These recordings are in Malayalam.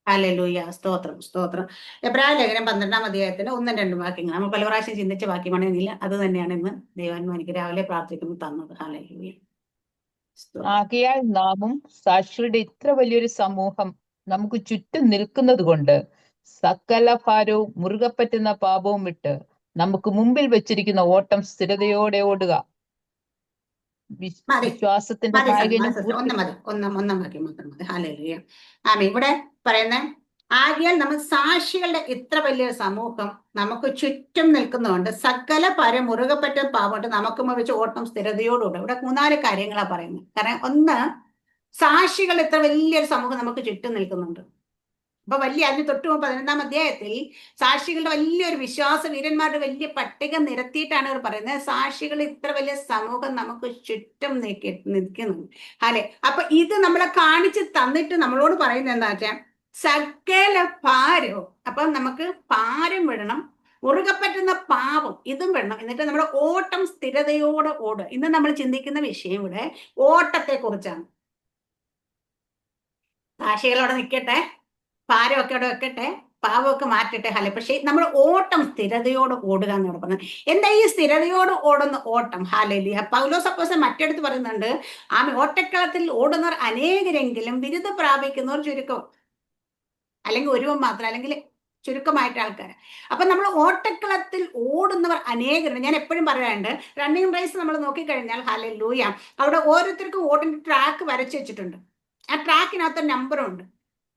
ഹല്ലേലൂയ. സ്തോത്രം, സ്തോത്രം. എബ്രായ ലേഖനം 12-ാം അധ്യായത്തിന് 1-2 വാക്യങ്ങൾ നമ്മൾ പല പ്രാവശ്യം ചിന്തിച്ച വാക്യമാണെന്നില്ല, അത് തന്നെയാണ് ഇന്ന് ദൈവാത്മാ എനിക്ക് രാവിലെ പ്രാർത്ഥിക്കുന്നു തന്നത്. ഹല്ലേലൂയ. സ്തോത്രം. ആകയാൽ നാമും സാക്ഷികളുടെ ഇത്ര വലിയൊരു സമൂഹം നമുക്ക് ചുറ്റും നിൽക്കുന്നത് കൊണ്ട് സകല ഭാരവും മുറുകെ പറ്റുന്ന പാപവും വിട്ട് നമുക്ക് മുമ്പിൽ വെച്ചിരിക്കുന്ന ഓട്ടം സ്ഥിരതയോടെ ഓടുക. മതി വിശ്വാസത്തിന്റെ മതി സാർ, നായകനും ഒന്നും മതി, ഒന്നാം വാക്യം മാത്രം മതി. ഹല്ലേലൂയ. ഇവിടെ പറയുന്നേ, ആകിയാൽ നമ്മൾ സാക്ഷികളുടെ ഇത്ര വലിയ സമൂഹം നമുക്ക് ചുറ്റും നിൽക്കുന്നതുകൊണ്ട് സകല പരം മുറുകെ പറ്റ പാവോട്ട് നമുക്ക് വെച്ച് ഓട്ടം സ്ഥിരതയോടുകൂടെ. ഇവിടെ 3-4 കാര്യങ്ങളാണ് പറയുന്നത്. കാരണം ഒന്ന്, സാക്ഷികൾ ഇത്ര വലിയൊരു സമൂഹം നമുക്ക് ചുറ്റും നിൽക്കുന്നുണ്ട്. അപ്പൊ അതിന് തൊട്ട് 11-ാം അധ്യായത്തിൽ സാക്ഷികളുടെ വലിയൊരു വിശ്വാസ വീരന്മാരുടെ വലിയ പട്ടിക നിരത്തിയിട്ടാണ് ഇവർ പറയുന്നത്. സാക്ഷികൾ ഇത്ര വലിയ സമൂഹം നമുക്ക് ചുറ്റും നിൽക്കുന്നു. അല്ലെ, അപ്പൊ ഇത് നമ്മളെ കാണിച്ച് തന്നിട്ട് നമ്മളോട് പറയുന്നത് എന്താ വെച്ചാൽ സകല ഭാരവും, അപ്പൊ നമുക്ക് ഭാരം വിടണം, മുറുകെ പറ്റുന്ന പാപം ഇതും വിടണം, എന്നിട്ട് നമ്മുടെ ഓട്ടം സ്ഥിരതയോടെ ഓടുക. ഇന്ന് നമ്മൾ ചിന്തിക്കുന്ന വിഷയം ഇവിടെ ഓട്ടത്തെ കുറിച്ചാണ്. സാക്ഷികളോടെ നിൽക്കട്ടെ, ഭാരമൊക്കെ അവിടെ വെക്കട്ടെ, പാവമൊക്കെ മാറ്റട്ടെ. ഹലെ, പക്ഷെ നമ്മൾ ഓട്ടം സ്ഥിരതയോട് ഓടുക എന്നാണ് പറഞ്ഞത്. എന്താ ഈ സ്ഥിരതയോട് ഓടുന്ന ഓട്ടം? ഹല്ലേലൂയ. പൗലോസ് അപ്പോസ്തലൻ മറ്റെടുത്ത് പറയുന്നുണ്ട്, ഓട്ടക്കളത്തിൽ ഓടുന്നവർ അനേകരെങ്കിലും ബിരുദം പ്രാപിക്കുന്നവർ ചുരുക്കം, അല്ലെങ്കിൽ ഒരുവൻ മാത്രം, അല്ലെങ്കിൽ ചുരുക്കമായിട്ട് ആൾക്കാർ. അപ്പൊ നമ്മൾ ഓട്ടക്കളത്തിൽ ഓടുന്നവർ അനേകരുണ്ട്. ഞാൻ എപ്പോഴും പറയാറുണ്ട്, റണ്ണിങ് റേസ് നമ്മൾ നോക്കിക്കഴിഞ്ഞാൽ ഹല്ലേലൂയ, അവിടെ ഓരോരുത്തർക്കും ഓടിന്റെ ട്രാക്ക് വരച്ചു വെച്ചിട്ടുണ്ട്. ആ ട്രാക്കിനകത്ത് നമ്പറുണ്ട്.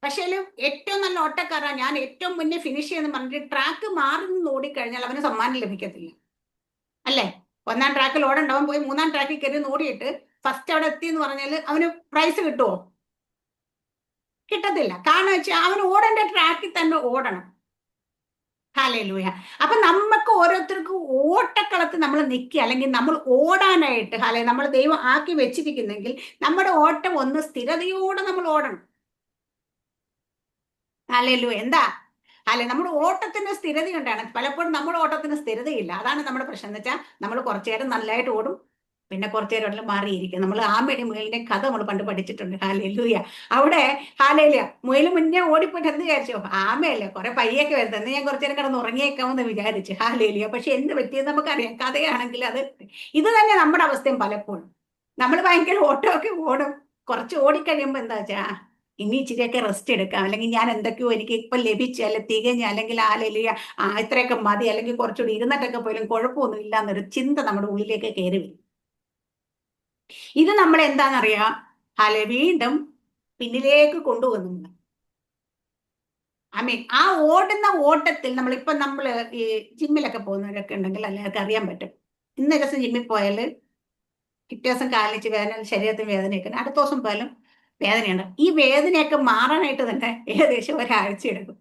പക്ഷേ ഏറ്റവും നല്ല ഓട്ടക്കാരാ, ഞാൻ ഏറ്റവും മുന്നേ ഫിനിഷ് ചെയ്യുന്ന പറഞ്ഞിട്ട് ട്രാക്ക് മാറി നിന്ന് ഓടിക്കഴിഞ്ഞാൽ അവന് സമ്മാനം ലഭിക്കത്തില്ല. അല്ലേ? 1-ാം ട്രാക്കിൽ ഓടണ്ടവൻ പോയി 3-ാം ട്രാക്കിൽ കയറി ഓടിയിട്ട് ഫസ്റ്റ് അവിടെ എത്തി എന്ന് പറഞ്ഞാൽ അവന് പ്രൈസ് കിട്ടുമോ? കിട്ടത്തില്ല. കാരണം വെച്ചാൽ അവന് ഓടേണ്ട ട്രാക്കിൽ തന്നെ ഓടണം. ഹല്ലേലൂയ. അപ്പൊ നമുക്ക് ഓരോരുത്തർക്കും ഓട്ടക്കളത്ത് നമ്മൾ നിൽക്കുക, അല്ലെങ്കിൽ നമ്മൾ ഓടാനായിട്ട് നമ്മൾ ദൈവം ആക്കി വെച്ചിരിക്കുന്നെങ്കിൽ നമ്മുടെ ഓട്ടം ഒന്ന് സ്ഥിരതയോടെ നമ്മൾ ഓടണം. ഹല്ലേലൂയ. എന്താ നമ്മുടെ ഓട്ടത്തിന് സ്ഥിരത കൊണ്ടാണ്. പലപ്പോഴും നമ്മുടെ ഓട്ടത്തിന് സ്ഥിരതയില്ല. അതാണ് നമ്മുടെ പ്രശ്നം. എന്ന് വെച്ചാൽ നമ്മൾ കുറച്ചു നേരം നല്ലതായിട്ട് ഓടും, പിന്നെ കുറച്ചു നേരം മാറിയിരിക്കും. നമ്മൾ ആമയുടെ മുയലിന്റെ കഥ നമ്മൾ പണ്ട് പഠിച്ചിട്ടുണ്ട്. ഹല്ലേലൂയ. അവിടെ ഹല്ലേലൂയ, മുയൽ മുന്നേ ഓടിപ്പോയിട്ട് എന്ത് വിചാരിച്ചോ, ആമയല്ലേ കുറെ പയ്യൊക്കെ വരുന്നത്, ഞാൻ കുറച്ചു നേരം കിടന്ന് ഉറങ്ങിയേക്കാമെന്ന് വിചാരിച്ചു. ഹല്ലേലൂയ. പക്ഷെ എന്ത് പറ്റിയെന്ന് നമുക്കറിയാം. കഥയാണെങ്കിൽ ഇത് തന്നെ നമ്മുടെ അവസ്ഥയും. പലപ്പോഴും നമ്മൾ ഭയങ്കര ഓട്ടമൊക്കെ ഓടും, കുറച്ച് ഓടിക്കഴിയുമ്പോൾ എന്താ വെച്ചാ ഇനി ഇച്ചിരിയൊക്കെ റെസ്റ്റ് എടുക്കാം, അല്ലെങ്കിൽ ഞാൻ എന്തൊക്കെയോ എനിക്ക് ഇപ്പൊ ലഭിച്ചു, അല്ലെ തികഞ്ഞ, അല്ലെങ്കിൽ ഹല്ലേലൂയ ഇത്രയൊക്കെ മതി, അല്ലെങ്കിൽ കുറച്ചുകൂടി ഇരുന്നിട്ടൊക്കെ പോലും കുഴപ്പമൊന്നും ഇല്ല എന്നൊരു ചിന്ത നമ്മുടെ ഉള്ളിലേക്ക് കയറി വരും. ഇത് നമ്മൾ എന്താണെന്നറിയാം, വീണ്ടും പിന്നിലേക്ക് കൊണ്ടുവന്നു. ആ ഓടുന്ന ഓട്ടത്തിൽ നമ്മൾ ഈ ജിമ്മിലൊക്കെ പോകുന്നവരൊക്കെ ഉണ്ടെങ്കിൽ എല്ലാവർക്കും അറിയാൻ പറ്റും. ഇന്ന ദിവസം ജിമ്മിൽ പോയാൽ പിറ്റേ ദിവസം കാലിച്ച് വേദന, ശരീരത്തിന് വേദനയൊക്കെ, അടുത്ത ദിവസം പോയാലും വേദനയുണ്ട്. ഈ വേദനയൊക്കെ മാറാനായിട്ട് തന്നെ ഏകദേശം ഒരാഴ്ച എടുക്കും.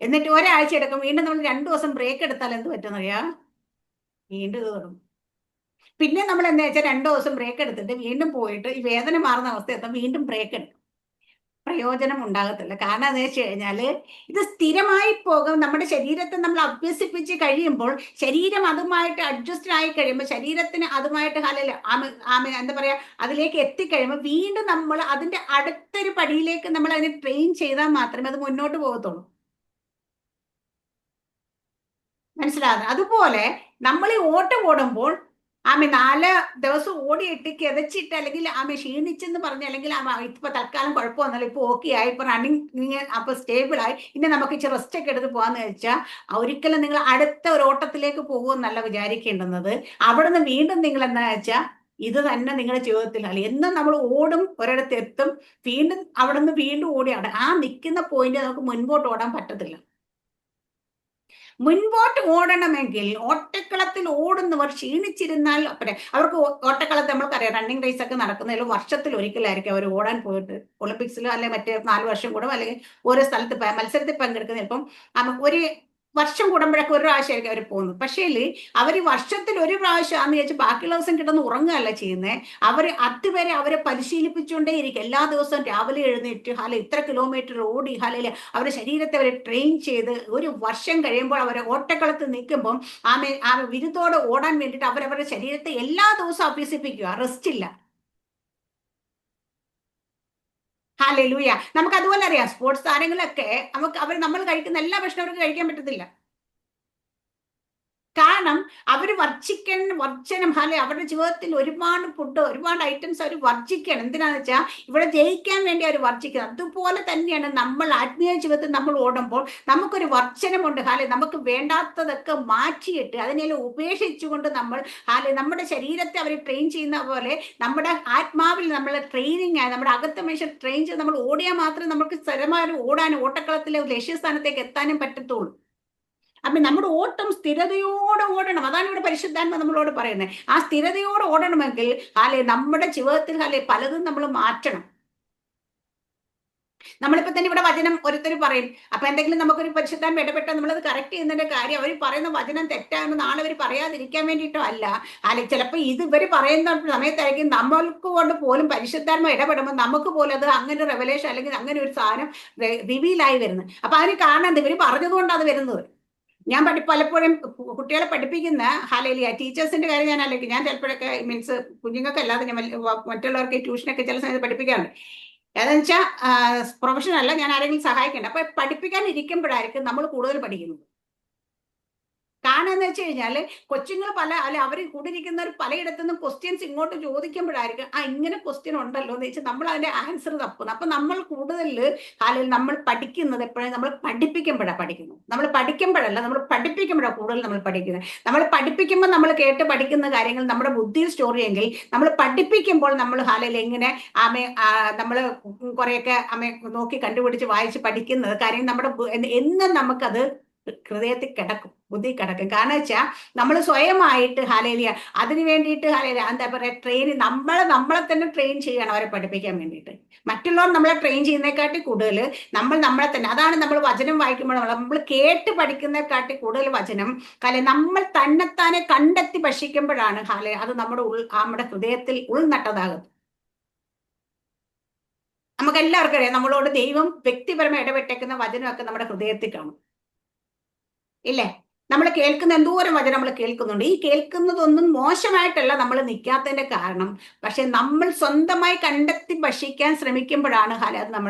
എന്നിട്ട് ഒരാഴ്ച എടുക്കും, വീണ്ടും നമ്മൾ 2 ദിവസം ബ്രേക്ക് എടുത്താൽ എന്ത് പറ്റുന്നറിയാം, വീണ്ടും ഇത് തുടങ്ങും. പിന്നെ നമ്മൾ എന്താ വെച്ചാൽ 2 ദിവസം ബ്രേക്ക് എടുത്തിട്ട് വീണ്ടും പോയിട്ട് ഈ വേദന മാറുന്ന അവസ്ഥ എത്താൻ വീണ്ടും ബ്രേക്ക് എടുക്കും. പ്രയോജനം ഉണ്ടാകത്തില്ല. കാരണം എന്താ വെച്ച് കഴിഞ്ഞാല് ഇത് സ്ഥിരമായി പോകും. നമ്മുടെ ശരീരത്തെ നമ്മൾ അഭ്യസിപ്പിച്ച് കഴിയുമ്പോൾ, ശരീരം അതുമായിട്ട് അഡ്ജസ്റ്റ് ആയി കഴിയുമ്പോൾ, ശരീരത്തിന് അതുമായിട്ട് എന്താ പറയാ, അതിലേക്ക് എത്തിക്കഴിയുമ്പോൾ വീണ്ടും നമ്മൾ അതിന്റെ അടുത്തൊരു പടിയിലേക്ക് നമ്മൾ അതിനെ ട്രെയിൻ ചെയ്താൽ മാത്രമേ അത് മുന്നോട്ട് പോകത്തുള്ളൂ. മനസ്സിലാകുന്നത്? അതുപോലെ നമ്മൾ ഈ ഓട്ടം ഓടുമ്പോൾ 4 ദിവസം ഓടിയിട്ട് കിതച്ചിട്ട്, അല്ലെങ്കിൽ ക്ഷീണിച്ചെന്ന് പറഞ്ഞ്, അല്ലെങ്കിൽ ഇപ്പൊ തൽക്കാലം കുഴപ്പമൊന്നുമില്ല, ഇപ്പൊ ഓക്കെ ആയി, ഇപ്പൊ റണ്ണിങ് അപ്പൊ സ്റ്റേബിൾ ആയി, ഇനി നമുക്ക് ഇച്ചിരി റെസ്റ്റ് ഒക്കെ എടുത്ത് പോകാന്ന് വെച്ചാൽ ഒരിക്കലും നിങ്ങൾ അടുത്ത ഒരു ഓട്ടത്തിലേക്ക് പോകുമെന്നല്ല വിചാരിക്കേണ്ടുന്നത്. അവിടുന്ന് വീണ്ടും നിങ്ങൾ എന്താ വെച്ചാൽ ഇത് തന്നെ നിങ്ങളുടെ ജീവിതത്തിൽ അല്ല, എന്നും നമ്മൾ ഓടും, ഒരിടത്ത് എത്തും, വീണ്ടും അവിടുന്ന് വീണ്ടും ഓടിയാണ്. നിൽക്കുന്ന പോയിന്റ് നമുക്ക് മുൻപോട്ട് ഓടാൻ പറ്റത്തില്ല. മുൻപോട്ട് ഓടണമെങ്കിൽ ഓട്ടക്കളത്തിൽ ഓടുന്നവർ ക്ഷീണിച്ചിരുന്നാൽ അവർക്ക് ഓട്ടക്കളത്തിൽ നമ്മൾക്കറിയാം, റണ്ണിങ് റേസ് ഒക്കെ നടക്കുന്നതിൽ വർഷത്തിൽ ഒരിക്കലായിരിക്കും അവർ ഓടാൻ പോയിട്ട്, ഒളിമ്പിക്സിലോ അല്ലെ മറ്റേ 4 വർഷം കൂടും, അല്ലെങ്കിൽ ഓരോ സ്ഥലത്ത് മത്സരത്തിൽ പങ്കെടുക്കുന്ന ചിലപ്പം ഒരു വർഷം കൂടുമ്പോഴൊക്കെ ഒരു പ്രാവശ്യമായിരിക്കും അവർ പോകുന്നത്. പക്ഷേ അവർ വർഷത്തിൽ ഒരു പ്രാവശ്യം ആണെന്ന് ചോദിച്ചാൽ ബാക്കിയുള്ള ദിവസം കിടന്ന് ഉറങ്ങുകയല്ല ചെയ്യുന്നത്. അവർ അതുവരെ അവരെ പരിശീലിപ്പിച്ചുകൊണ്ടേയിരിക്കും. എല്ലാ ദിവസവും രാവിലെ എഴുന്നേറ്റ് ഇത്ര കിലോമീറ്റർ ഓടി അവരുടെ ശരീരത്തെ അവരെ ട്രെയിൻ ചെയ്ത് ഒരു വർഷം കഴിയുമ്പോൾ അവരെ ഓട്ടക്കളത്ത് നിൽക്കുമ്പോൾ വിരുദ്ധോടെ ഓടാൻ വേണ്ടിയിട്ട് അവരവരുടെ ശരീരത്തെ എല്ലാ ദിവസവും അഭ്യസിപ്പിക്കുക, റെസ്റ്റ് ഇല്ല. ഹല്ലേലൂയ. നമുക്ക് അതുപോലെ അറിയാം, സ്പോർട്സ് താരങ്ങളൊക്കെ നമ്മൾ കഴിക്കുന്ന എല്ലാ ഭക്ഷണവും അവർക്ക് കഴിക്കാൻ പറ്റത്തില്ല. കാരണം അവര് വർജനം അവരുടെ ജീവിതത്തിൽ ഒരുപാട് ഫുഡ്, ഒരുപാട് ഐറ്റംസ് അവർ വർജിക്കണം. എന്തിനാന്ന് വെച്ചാൽ ഇവിടെ ജയിക്കാൻ വേണ്ടി അവർ വർജിക്കണം. അതുപോലെ തന്നെയാണ് നമ്മൾ ആത്മീയ ജീവിതത്തിൽ നമ്മൾ ഓടുമ്പോൾ നമുക്കൊരു വർജനമുണ്ട്. നമുക്ക് വേണ്ടാത്തതൊക്കെ മാറ്റിയിട്ട് അതിനെല്ലാം ഉപേക്ഷിച്ചുകൊണ്ട് നമ്മൾ നമ്മുടെ ശരീരത്തെ അവർ ട്രെയിൻ ചെയ്യുന്ന പോലെ നമ്മുടെ ആത്മാവിൽ നമ്മൾ ട്രെയിനിങ് ആയി നമ്മുടെ അകത്തെ മനുഷ്യർ ട്രെയിൻ ചെയ്ത് നമ്മൾ ഓടിയാൽ മാത്രമേ നമുക്ക് സ്ഥിരമായി ഓടാനും ഓട്ടക്കളത്തിലെ ലക്ഷ്യസ്ഥാനത്തേക്ക് എത്താനും പറ്റത്തുള്ളൂ. അപ്പൊ നമ്മുടെ ഓട്ടം സ്ഥിരതയോടെ ഓടണം. അതാണ് ഇവിടെ പരിശുദ്ധാത്മ നമ്മളോട് പറയുന്നത്. ആ സ്ഥിരതയോടെ ഓടണമെങ്കിൽ നമ്മുടെ ജീവിതത്തിൽ പലതും നമ്മൾ മാറ്റണം. നമ്മളിപ്പോ തന്നെ ഇവിടെ വചനം ഓരോരുത്തർ പറയും. അപ്പൊ എന്തെങ്കിലും നമുക്കൊരു പരിശുദ്ധാത്മ ഇടപെട്ടാൽ നമ്മളത് കറക്റ്റ് ചെയ്യുന്നതിന്റെ കാര്യം അവർ പറയുന്ന വചനം തെറ്റാണെന്ന് നാളെ അവർ പറയാതിരിക്കാൻ വേണ്ടിയിട്ടോ അല്ല. ചിലപ്പോൾ ഇത് ഇവർ പറയുന്ന സമയത്തായിരിക്കും നമ്മൾക്ക് കൊണ്ട് പോലും പരിശുദ്ധാത്മ ഇടപെടുമ്പോൾ നമുക്ക് പോലും അത് അങ്ങനെ ഒരു റെവലേഷൻ അല്ലെങ്കിൽ അങ്ങനെ ഒരു സാധനം റിവീലായി വരുന്നത്. അപ്പൊ അതിന് കാരണം ഇവർ പറഞ്ഞതുകൊണ്ട് അത് വരുന്നത്. ഞാൻ പലപ്പോഴും കുട്ടികളെ പഠിപ്പിക്കുന്ന ടീച്ചേഴ്സിന്റെ കാര്യം ഞാൻ ചിലപ്പോഴൊക്കെ മീൻസ് കുഞ്ഞുങ്ങൾക്ക് അല്ലാതെ ഞാൻ മറ്റുള്ളവർക്ക് ട്യൂഷനൊക്കെ ചില സമയത്ത് പഠിപ്പിക്കാറുണ്ട്. ഏതാണെന്ന് വെച്ചാൽ പ്രൊഫഷണൽ അല്ല, ഞാൻ ആരെങ്കിലും സഹായിക്കണ്ട. അപ്പൊ പഠിപ്പിക്കാൻ ഇരിക്കുമ്പോഴായിരിക്കും നമ്മൾ കൂടുതൽ പഠിക്കുന്നത്. കാരണം എന്ന് വെച്ച് കഴിഞ്ഞാൽ കൊച്ചുങ്ങൾ അവർ കൂടിയിരിക്കുന്നവർ പലയിടത്തുനിന്നും ക്വസ്റ്റ്യൻസ് ഇങ്ങോട്ട് ചോദിക്കുമ്പോഴായിരിക്കും ഇങ്ങനെ ക്വസ്റ്റ്യൻ ഉണ്ടല്ലോ എന്ന് വെച്ചാൽ നമ്മൾ അതിന്റെ ആൻസർ തപ്പുന്നു. അപ്പൊ നമ്മൾ കൂടുതൽ നമ്മൾ പഠിക്കുന്നത് എപ്പോഴും നമ്മൾ പഠിപ്പിക്കുമ്പോഴാണ് പഠിക്കുന്നത്. നമ്മൾ പഠിക്കുമ്പോഴല്ല, നമ്മൾ പഠിപ്പിക്കുമ്പോഴാണ് കൂടുതൽ നമ്മൾ പഠിക്കുന്നത്. നമ്മൾ പഠിപ്പിക്കുമ്പോൾ നമ്മൾ കേട്ട് പഠിക്കുന്ന കാര്യങ്ങൾ നമ്മുടെ ബുദ്ധിയിൽ സ്റ്റോർ ചെയ്യുമെങ്കിൽ നമ്മൾ പഠിപ്പിക്കുമ്പോൾ നമ്മൾ എങ്ങനെ നമ്മൾ കുറെയൊക്കെ നോക്കി കണ്ടുപിടിച്ച് വായിച്ച് പഠിക്കുന്നത് കാര്യം നമ്മുടെ എന്നും നമുക്കത് ഹൃദയത്തിൽ കിടക്കും, ബുദ്ധി കിടക്കും. കാരണം വെച്ചാൽ നമ്മൾ സ്വയമായിട്ട് അതിന് വേണ്ടിയിട്ട് എന്താ പറയുക നമ്മളെ തന്നെ ട്രെയിൻ ചെയ്യണം അവരെ പഠിപ്പിക്കാൻ വേണ്ടിയിട്ട്. മറ്റുള്ളവർ നമ്മളെ ട്രെയിൻ ചെയ്യുന്നതിനെക്കാട്ടി കൂടുതൽ നമ്മളെ തന്നെ. അതാണ് നമ്മൾ വചനം വായിക്കുമ്പോൾ നമ്മൾ കേട്ട് പഠിക്കുന്നതിനെക്കാട്ടി കൂടുതൽ വചനം നമ്മൾ തന്നെത്താനെ കണ്ടെത്തി ഭക്ഷിക്കുമ്പോഴാണ് അത് നമ്മുടെ ഹൃദയത്തിൽ ഉൾനട്ടതാകുന്നത്. നമുക്ക് എല്ലാവർക്കും അറിയാം, നമ്മളോട് ദൈവം വ്യക്തിപരമായി ഇടപെട്ടേക്കുന്ന വചനമൊക്കെ നമ്മുടെ ഹൃദയത്തിൽ കാണും, ഇല്ലേ? നമ്മൾ കേൾക്കുന്ന എന്തോരം വചനം നമ്മൾ കേൾക്കുന്നുണ്ട്. ഈ കേൾക്കുന്നതൊന്നും മോശമായിട്ടല്ല നമ്മൾ നിൽക്കാത്തതിന്റെ കാരണം. പക്ഷെ നമ്മൾ സ്വന്തമായി കണ്ടെത്തി ഭക്ഷിക്കാൻ ശ്രമിക്കുമ്പോഴാണ്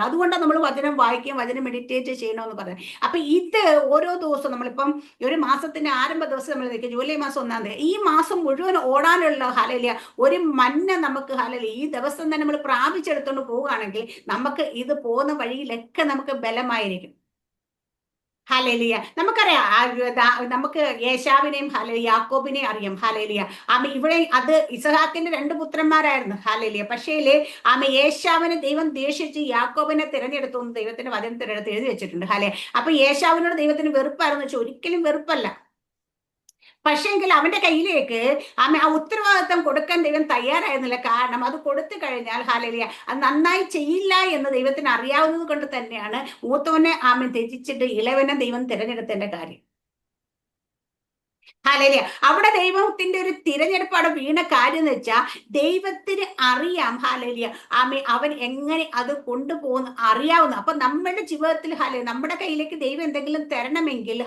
അതുകൊണ്ടാണ് നമ്മൾ വചനം വായിക്കുകയും വചനം മെഡിറ്റേറ്റ് ചെയ്യണമെന്ന് പറയുന്നത്. അപ്പൊ ഇത് ഓരോ ദിവസവും നമ്മളിപ്പം ഒരു മാസത്തിന്റെ ആരംഭ ദിവസം നമ്മൾ നിൽക്കുക, ജൂലൈ മാസം 1-ാം തീയതി, ഈ മാസം മുഴുവൻ ഓടാനുള്ള ഒരു മന്ന നമുക്ക് ഈ ദിവസം തന്നെ നമ്മൾ പ്രാപിച്ചെടുത്തോണ്ട് പോവുകയാണെങ്കിൽ നമുക്ക് ഇത് പോകുന്ന വഴിയിലൊക്കെ നമുക്ക് ബലമായിരിക്കും. നമുക്കറിയാം, നമുക്ക് യേശാവിനെയും യാക്കോബിനെയും അറിയാം. ഇവിടെ അത് ഇസഹാക്കിന്റെ 2 പുത്രന്മാരായിരുന്നു. പക്ഷേ യേശാവിനെ ദൈവം ദേഷിച്ച് യാക്കോബിനെ തിരഞ്ഞെടുത്തു എന്ന് ദൈവത്തിന്റെ വചനത്തിനടുത്ത് എഴുതി വെച്ചിട്ടുണ്ട്. അപ്പൊ യേശാവിനോട് ദൈവത്തിന് വെറുപ്പായിരുന്നു വെച്ചാൽ ഒരിക്കലും വെറുപ്പല്ല. പക്ഷെങ്കിൽ അവന്റെ കയ്യിലേക്ക് ആ ഉത്തരവാദിത്വം കൊടുക്കാൻ ദൈവം തയ്യാറായിരുന്നില്ല. കാരണം അത് കൊടുത്തു കഴിഞ്ഞാൽ അത് നന്നായി ചെയ്യില്ല എന്ന് ദൈവത്തിന് അറിയാവുന്നത് കൊണ്ട് തന്നെയാണ് മൂത്തവനെ ത്യജിച്ചിട്ട് ഇളവനെ ദൈവം തിരഞ്ഞെടുത്തതിന്റെ കാര്യം. അവിടെ ദൈവത്തിന്റെ ഒരു തിരഞ്ഞെടുപ്പ് അവിടെ വീണ കാര്യം എന്ന് വെച്ചാൽ ദൈവത്തിന് അറിയാം അവൻ എങ്ങനെ അത് കൊണ്ടുപോകുന്നു അറിയാവുന്നു. അപ്പൊ നമ്മുടെ ജീവിതത്തിൽ നമ്മുടെ കയ്യിലേക്ക് ദൈവം എന്തെങ്കിലും തരണമെങ്കിൽ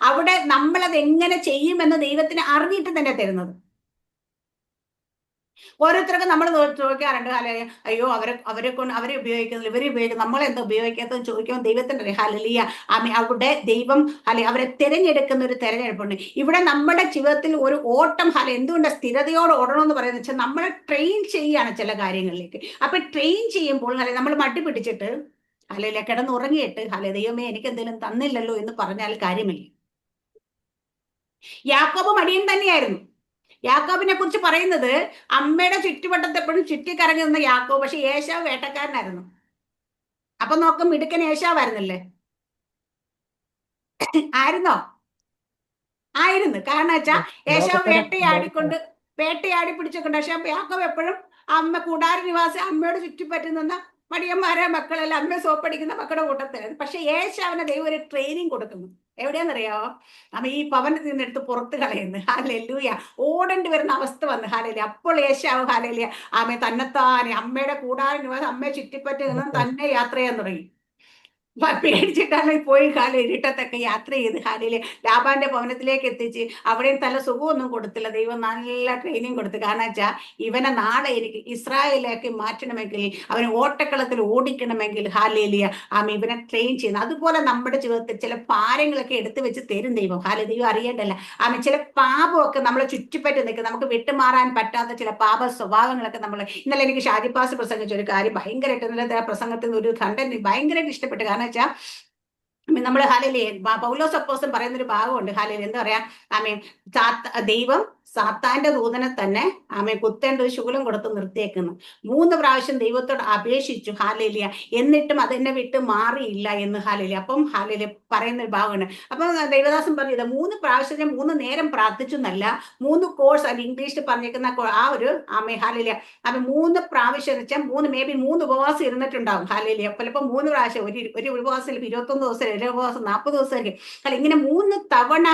അവിടെ നമ്മളത് എങ്ങനെ ചെയ്യുമെന്ന് ദൈവത്തിന് അറിഞ്ഞിട്ട് തന്നെ തരുന്നത്. ഓരോരുത്തരൊക്കെ നമ്മൾ ചോദിക്കാറുണ്ട് അയ്യോ അവരെ ഉപയോഗിക്കുന്നില്ല, ഇവരെ ഉപയോഗിക്കുന്നത്, നമ്മളെന്താ ഉപയോഗിക്കാത്തതെന്ന് ചോദിക്കുമ്പോൾ ദൈവത്തിന്റെ അവിടെ ദൈവം അവരെ തിരഞ്ഞെടുക്കുന്ന ഒരു തിരഞ്ഞെടുപ്പുണ്ട്. ഇവിടെ നമ്മുടെ ജീവിതത്തിൽ ഒരു ഓട്ടം എന്തുകൊണ്ട് സ്ഥിരതയോടെ ഓടണമെന്ന് പറയുന്നത് വെച്ചാൽ നമ്മളെ ട്രെയിൻ ചെയ്യാണ് ചില കാര്യങ്ങളിലേക്ക്. അപ്പൊ ട്രെയിൻ ചെയ്യുമ്പോൾ നമ്മൾ മടി പിടിച്ചിട്ട് കിടന്നുറങ്ങിയിട്ട് ദൈവമേ എനിക്ക് എന്തെങ്കിലും തന്നില്ലല്ലോ എന്ന് പറഞ്ഞാൽ കാര്യമില്ല. യാക്കോബ് മടിയൻ തന്നെയായിരുന്നു. യാക്കോബിനെ കുറിച്ച് പറയുന്നത് അമ്മയുടെ ചുറ്റുവട്ടത്ത് എപ്പോഴും ചുറ്റിക്കറങ്ങി നിന്ന യാക്കോബ്. പക്ഷെ ഏശാവ് വേട്ടക്കാരനായിരുന്നു. അപ്പൊ നോക്കും മിടുക്കൻ ഏശാവായിരുന്നല്ലേ? ആയിരുന്നു. കാരണം വെച്ചാ ഏശാവ് വേട്ടയാടി പിടിച്ചൊക്കെ. പക്ഷെ യാക്കോബ് എപ്പോഴും അമ്മ കൂടാര നിവാസി അമ്മയോട് ചുറ്റിപ്പറ്റി നിന്ന മടിയന്മാരെ മക്കളെല്ലാം അമ്മ സോപ്പടിക്കുന്ന മക്കളുടെ കൂട്ടത്തിലായിരുന്നു. പക്ഷെ ഏശാവിനെ ദൈവം ഒരു ട്രെയിനിങ് കൊടുക്കുന്നു. എവിടെയാണെന്നറിയാമോ? ഈ ഭവനത്തിൽ നിന്നെടുത്ത് പുറത്ത് കളയുന്നു. ഓടേണ്ടി വരുന്ന അവസ്ഥ വന്ന് അപ്പോൾ ഏശാവ് തന്നെത്താനെ അമ്മയുടെ കൂടാര നിവാസം അമ്മയെ ചുറ്റിപ്പറ്റി നിന്ന് തന്നെ യാത്ര ചെയ്യാൻ തുടങ്ങി. പേടിച്ചിട്ടാണ് പോയി ഇരുട്ടത്തൊക്കെ യാത്ര ചെയ്ത് ലാബാന്റെ ഭവനത്തിലേക്ക് എത്തിച്ച് അവിടെയും തല സുഖമൊന്നും കൊടുത്തില്ല. ദൈവം നല്ല ട്രെയിനിങ് കൊടുത്തു. കാരണം വെച്ചാൽ ഇവനെ നാളെ എനിക്ക് ഇസ്രായേലിലേക്ക് മാറ്റണമെങ്കിൽ, അവനെ ഓട്ടക്കളത്തിൽ ഓടിക്കണമെങ്കിൽ ഇവനെ ട്രെയിൻ ചെയ്യുന്നു. അതുപോലെ നമ്മുടെ ജീവിതത്തിൽ ചില ഭാരങ്ങളൊക്കെ എടുത്തു വെച്ച് തരും ദൈവം. ദൈവം അറിയേണ്ടല്ല. ചില പാപമൊക്കെ നമ്മളെ ചുറ്റിപ്പറ്റി നിൽക്കും. നമുക്ക് വിട്ടുമാറാൻ പറ്റാത്ത ചില പാപ സ്വഭാവങ്ങളൊക്കെ നമ്മൾ, ഇന്നലെ എനിക്ക് ഷാജിപ്പാസ് പ്രസംഗിച്ച ഒരു കാര്യം ഭയങ്കരമായിട്ട്, ഇന്നലത്തെ പ്രസംഗത്തിൽ ഒരു കണ്ടന്റ് ഭയങ്കരമായിട്ട് ഇഷ്ടപ്പെട്ടു. കാരണം വെച്ചാൽ നമ്മൾ പൗലോസ് അപ്പോസ്തലൻ പറയുന്നൊരു ഭാഗമുണ്ട്. എന്താ പറയാ, ദൈവം സാത്താന്റെ ദൂതനെ തന്നെ കുത്തേണ്ട ഒരു ശൂലം കൊടുത്ത് നിർത്തിയേക്കുന്നു. 3 പ്രാവശ്യം ദൈവത്തോട് അപേക്ഷിച്ചു. എന്നിട്ടും അതെന്നെ വിട്ട് മാറിയില്ല എന്ന് അപ്പം പറയുന്ന ഒരു ഭാഗമാണ്. അപ്പൊ ദൈവദാസൻ പറഞ്ഞത് 3 പ്രാവശ്യം 3 നേരം പ്രാർത്ഥിച്ചു എന്നല്ല, 3 കോഴ്സ് അത് ഇംഗ്ലീഷിൽ പറഞ്ഞേക്കുന്ന ആ ഒരു അപ്പൊ 3 പ്രാവശ്യം എന്ന് വെച്ചാൽ 3 ഉപവാസം ഇരുന്നിട്ടുണ്ടാവും. ചിലപ്പോൾ 3 പ്രാവശ്യം, ഒരു ഉപവാസം 21 ദിവസം, ഒരു ഉപവാസം 40 ദിവസമായിരിക്കും. ഇങ്ങനെ 3 തവണ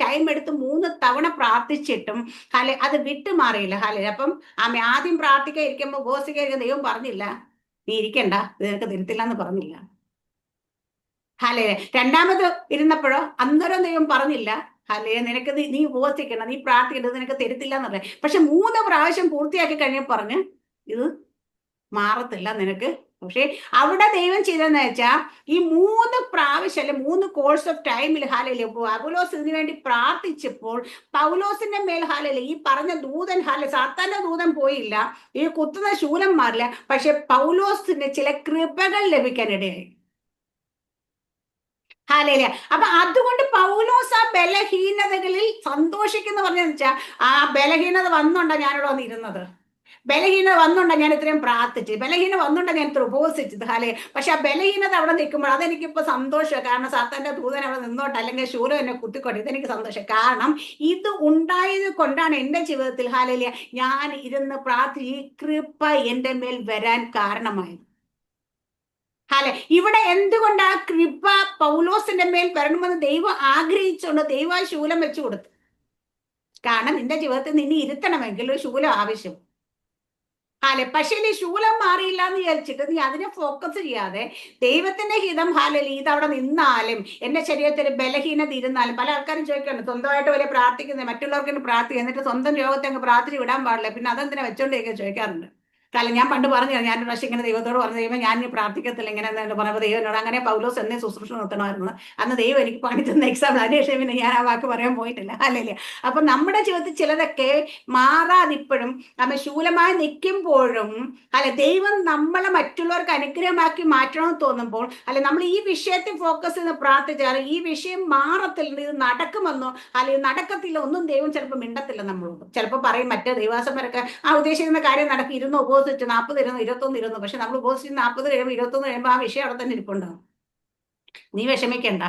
ടൈം എടുത്ത് 3 തവണ പ്രാർത്ഥിച്ചിട്ടും അത് വിട്ടുമാറിയില്ല. അപ്പം ആദ്യം പ്രാർത്ഥിക്കാൻ ഇരിക്കുമ്പോ ഉപവസിക്കാൻ ദൈവം പറഞ്ഞില്ല നീ ഇരിക്കണ്ട, ഇത് നിനക്ക് തിരുത്തില്ല എന്ന് പറഞ്ഞില്ല. രണ്ടാമത് ഇരുന്നപ്പോഴോ അന്നേരം ദൈവം പറഞ്ഞില്ല നിനക്ക് നീ ഉപവസിക്കണം, നീ പ്രാർത്ഥിക്കേണ്ടത് നിനക്ക് തരുത്തില്ല എന്ന് പറഞ്ഞു. പക്ഷെ 3 പ്രാവശ്യം പൂർത്തിയാക്കി കഴിഞ്ഞപ്പോൾ പറഞ്ഞ് ഇത് മാറത്തില്ല നിനക്ക്. പക്ഷെ അവിടെ ദൈവം ചെയ്തെന്ന് വെച്ചാൽ ഈ 3 പ്രാവശ്യം അല്ലെ 3 കോഴ്സ് ഓഫ് ടൈമിൽ പൗലോസ് ഇതിനു വേണ്ടി പ്രാർത്ഥിച്ചപ്പോൾ പൗലോസിന്റെ മേൽ ഈ പറഞ്ഞ ദൂതൻ സാത്താന്റെ ദൂതൻ പോയില്ല, ഈ കുത്തുന്ന ശൂലം മാറില്ല. പക്ഷെ പൗലോസിന് ചില കൃപകൾ ലഭിക്കാനിടയായി. അപ്പൊ അതുകൊണ്ട് പൗലോസ് ആ ബലഹീനതകളിൽ സന്തോഷിക്കുന്ന പറഞ്ഞെന്ന് വെച്ചാൽ ആ ബലഹീനത വന്നുകൊണ്ടാണ് ഞാനിവിടെ വന്നിരുന്നത്, ബലഹീനത വന്നുകൊണ്ടാ ഞാൻ ഇത്രയും പ്രാർത്ഥിച്ച്, ബലഹീനത വന്നുകൊണ്ടാ ഞാൻ ഇത്ര ഉപവസിച്ചത്. പക്ഷെ ആ ബലഹീനത അവിടെ നിൽക്കുമ്പോൾ അതെനിക്കിപ്പോ സന്തോഷം. കാരണം സാത്താന്റെ ദൂതൻ അവിടെ നിന്നോട്ടെ, അല്ലെങ്കിൽ ശൂലം എന്നെ കുത്തിക്കോട്ടെ, ഇതെനിക്ക് സന്തോഷം. കാരണം ഇത് ഉണ്ടായത് കൊണ്ടാണ് എന്റെ ജീവിതത്തിൽ ഞാൻ ഇരുന്ന് പ്രാർത്ഥിച്ച് ഈ കൃപ എന്റെ മേൽ വരാൻ കാരണമായത്. ഇവിടെ എന്തുകൊണ്ട് ആ കൃപ പൗലോസിന്റെ മേൽ വരണമെന്ന് ദൈവം ആഗ്രഹിച്ചുകൊണ്ട് ദൈവ ശൂലം വെച്ചു കൊടുത്തു. കാരണം നിന്റെ ജീവിതത്തിൽ നിന്നെ ഇരുത്തണമെങ്കിൽ ഒരു ശൂലം ആവശ്യം. പക്ഷെ നീ ശൂലം മാറിയില്ല എന്ന് വിചാരിച്ചിട്ട് നീ അതിനെ ഫോക്കസ് ചെയ്യാതെ ദൈവത്തിന്റെ ഹിതം ഇത് അവിടെ നിന്നാലും എന്റെ ശരീരത്തിൽ ബലഹീനത ഇരുന്നാലും, പല ആൾക്കാരും ചോദിക്കുന്നുണ്ട് സ്വന്തമായിട്ട് വരെ പ്രാർത്ഥിക്കുന്നത്, മറ്റുള്ളവർക്ക് പ്രാർത്ഥിക്കുക, എന്നിട്ട് സ്വന്തം രോഗത്തെ അങ്ങ് പ്രാർത്ഥിച്ച് വിടാൻ പാടില്ല, പിന്നെ അതെന്തിനാ വെച്ചോണ്ടേക്ക് ചോദിക്കാറുണ്ട്. ഞാൻ പണ്ട് പറഞ്ഞു, ഞാൻ ഒരു പ്രാവശ്യം ഇങ്ങനെ ദൈവത്തോട് പറഞ്ഞു, ദൈവം ഞാൻ പ്രാർത്ഥിക്കത്തില്ല ഇങ്ങനെ പറഞ്ഞപ്പോൾ ദൈവനോട് അങ്ങനെ പൗലോസ് എന്നെ ശുശ്രൂഷ നിർത്തണമായിരുന്നു. അന്ന് ദൈവം എനിക്ക് പണി തന്ന എക്സാമ്പിൾ. അതിനുശേഷം പിന്നെ ഞാൻ ആ വാക്ക് പറയാൻ പോയിട്ടില്ല. അപ്പൊ നമ്മുടെ ജീവിതത്തിൽ ചിലതൊക്കെ മാറാതിപ്പോഴും ശൂലമായി നിൽക്കുമ്പോഴും ദൈവം നമ്മളെ മറ്റുള്ളവർക്ക് അനുഗ്രഹമാക്കി മാറ്റണമെന്ന് തോന്നുമ്പോൾ നമ്മൾ ഈ വിഷയത്തിൽ ഫോക്കസ് ചെയ്ത് പ്രാർത്ഥിച്ചാൽ ഈ വിഷയം മാറത്തില്ല, ഇത് നടക്കുമെന്നോ നടക്കത്തില്ല ഒന്നും ദൈവം ചിലപ്പോൾ മിണ്ടത്തില്ല നമ്മളോട്. ചിലപ്പോൾ പറയും മറ്റേ ദൈവാസന്മാരൊക്കെ ആ ഉദ്ദേശിക്കുന്ന കാര്യം നടക്കും, ഇരുന്ന് ഉപവസിച്ച് 40 ഇരുന്നു 21 ഇരുന്നു. പക്ഷെ നമ്മൾ ഉപവസിച്ച് 40 കഴിയുമ്പോൾ 21 കഴിയുമ്പോൾ ആ വിഷയം അവിടെ തന്നെ ഇരിപ്പുണ്ടാവും. നീ വിഷമിക്കണ്ട.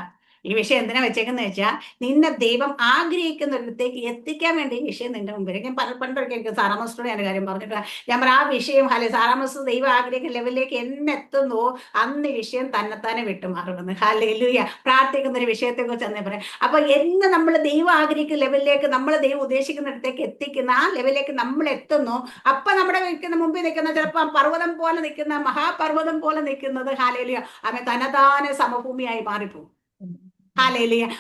ഈ വിഷയം എന്തിനാ വെച്ചേക്കെന്ന് വെച്ചാൽ നിന്നെ ദൈവം ആഗ്രഹിക്കുന്ന ഒരിടത്തേക്ക് എത്തിക്കാൻ വേണ്ടി ഈ വിഷയം നിന്റെ മുമ്പിൽ. ഞാൻ പണ്ടൊക്കെ എനിക്ക് സാറാമസ്റ്റോട് ഞാൻ കാര്യം പറഞ്ഞിട്ട് ഞാൻ ആ വിഷയം സാറാമസ് ദൈവം ആഗ്രഹിക്കുന്ന ലെവലിലേക്ക് എന്നെത്തുന്നോ അന്ന് വിഷയം തന്നെത്താനെ വിട്ടുമാറുമെന്ന്. പ്രാർത്ഥിക്കുന്ന ഒരു വിഷയത്തെ കുറിച്ച് അന്നേ പറയാം. അപ്പൊ എന്ന് നമ്മൾ ദൈവം ആഗ്രഹിക്കുന്ന ലെവലിലേക്ക്, നമ്മൾ ദൈവം ഉദ്ദേശിക്കുന്നിടത്തേക്ക് എത്തിക്കുന്ന ആ ലെവലിലേക്ക് നമ്മൾ എത്തുന്നു. അപ്പൊ നമ്മുടെ മുമ്പിൽ നിൽക്കുന്ന ചിലപ്പോൾ പർവ്വതം പോലെ നിൽക്കുന്ന, മഹാപർവ്വതം പോലെ നിൽക്കുന്നത് അവൻ തനതാനെ സമഭൂമിയായി മാറിപ്പോകും.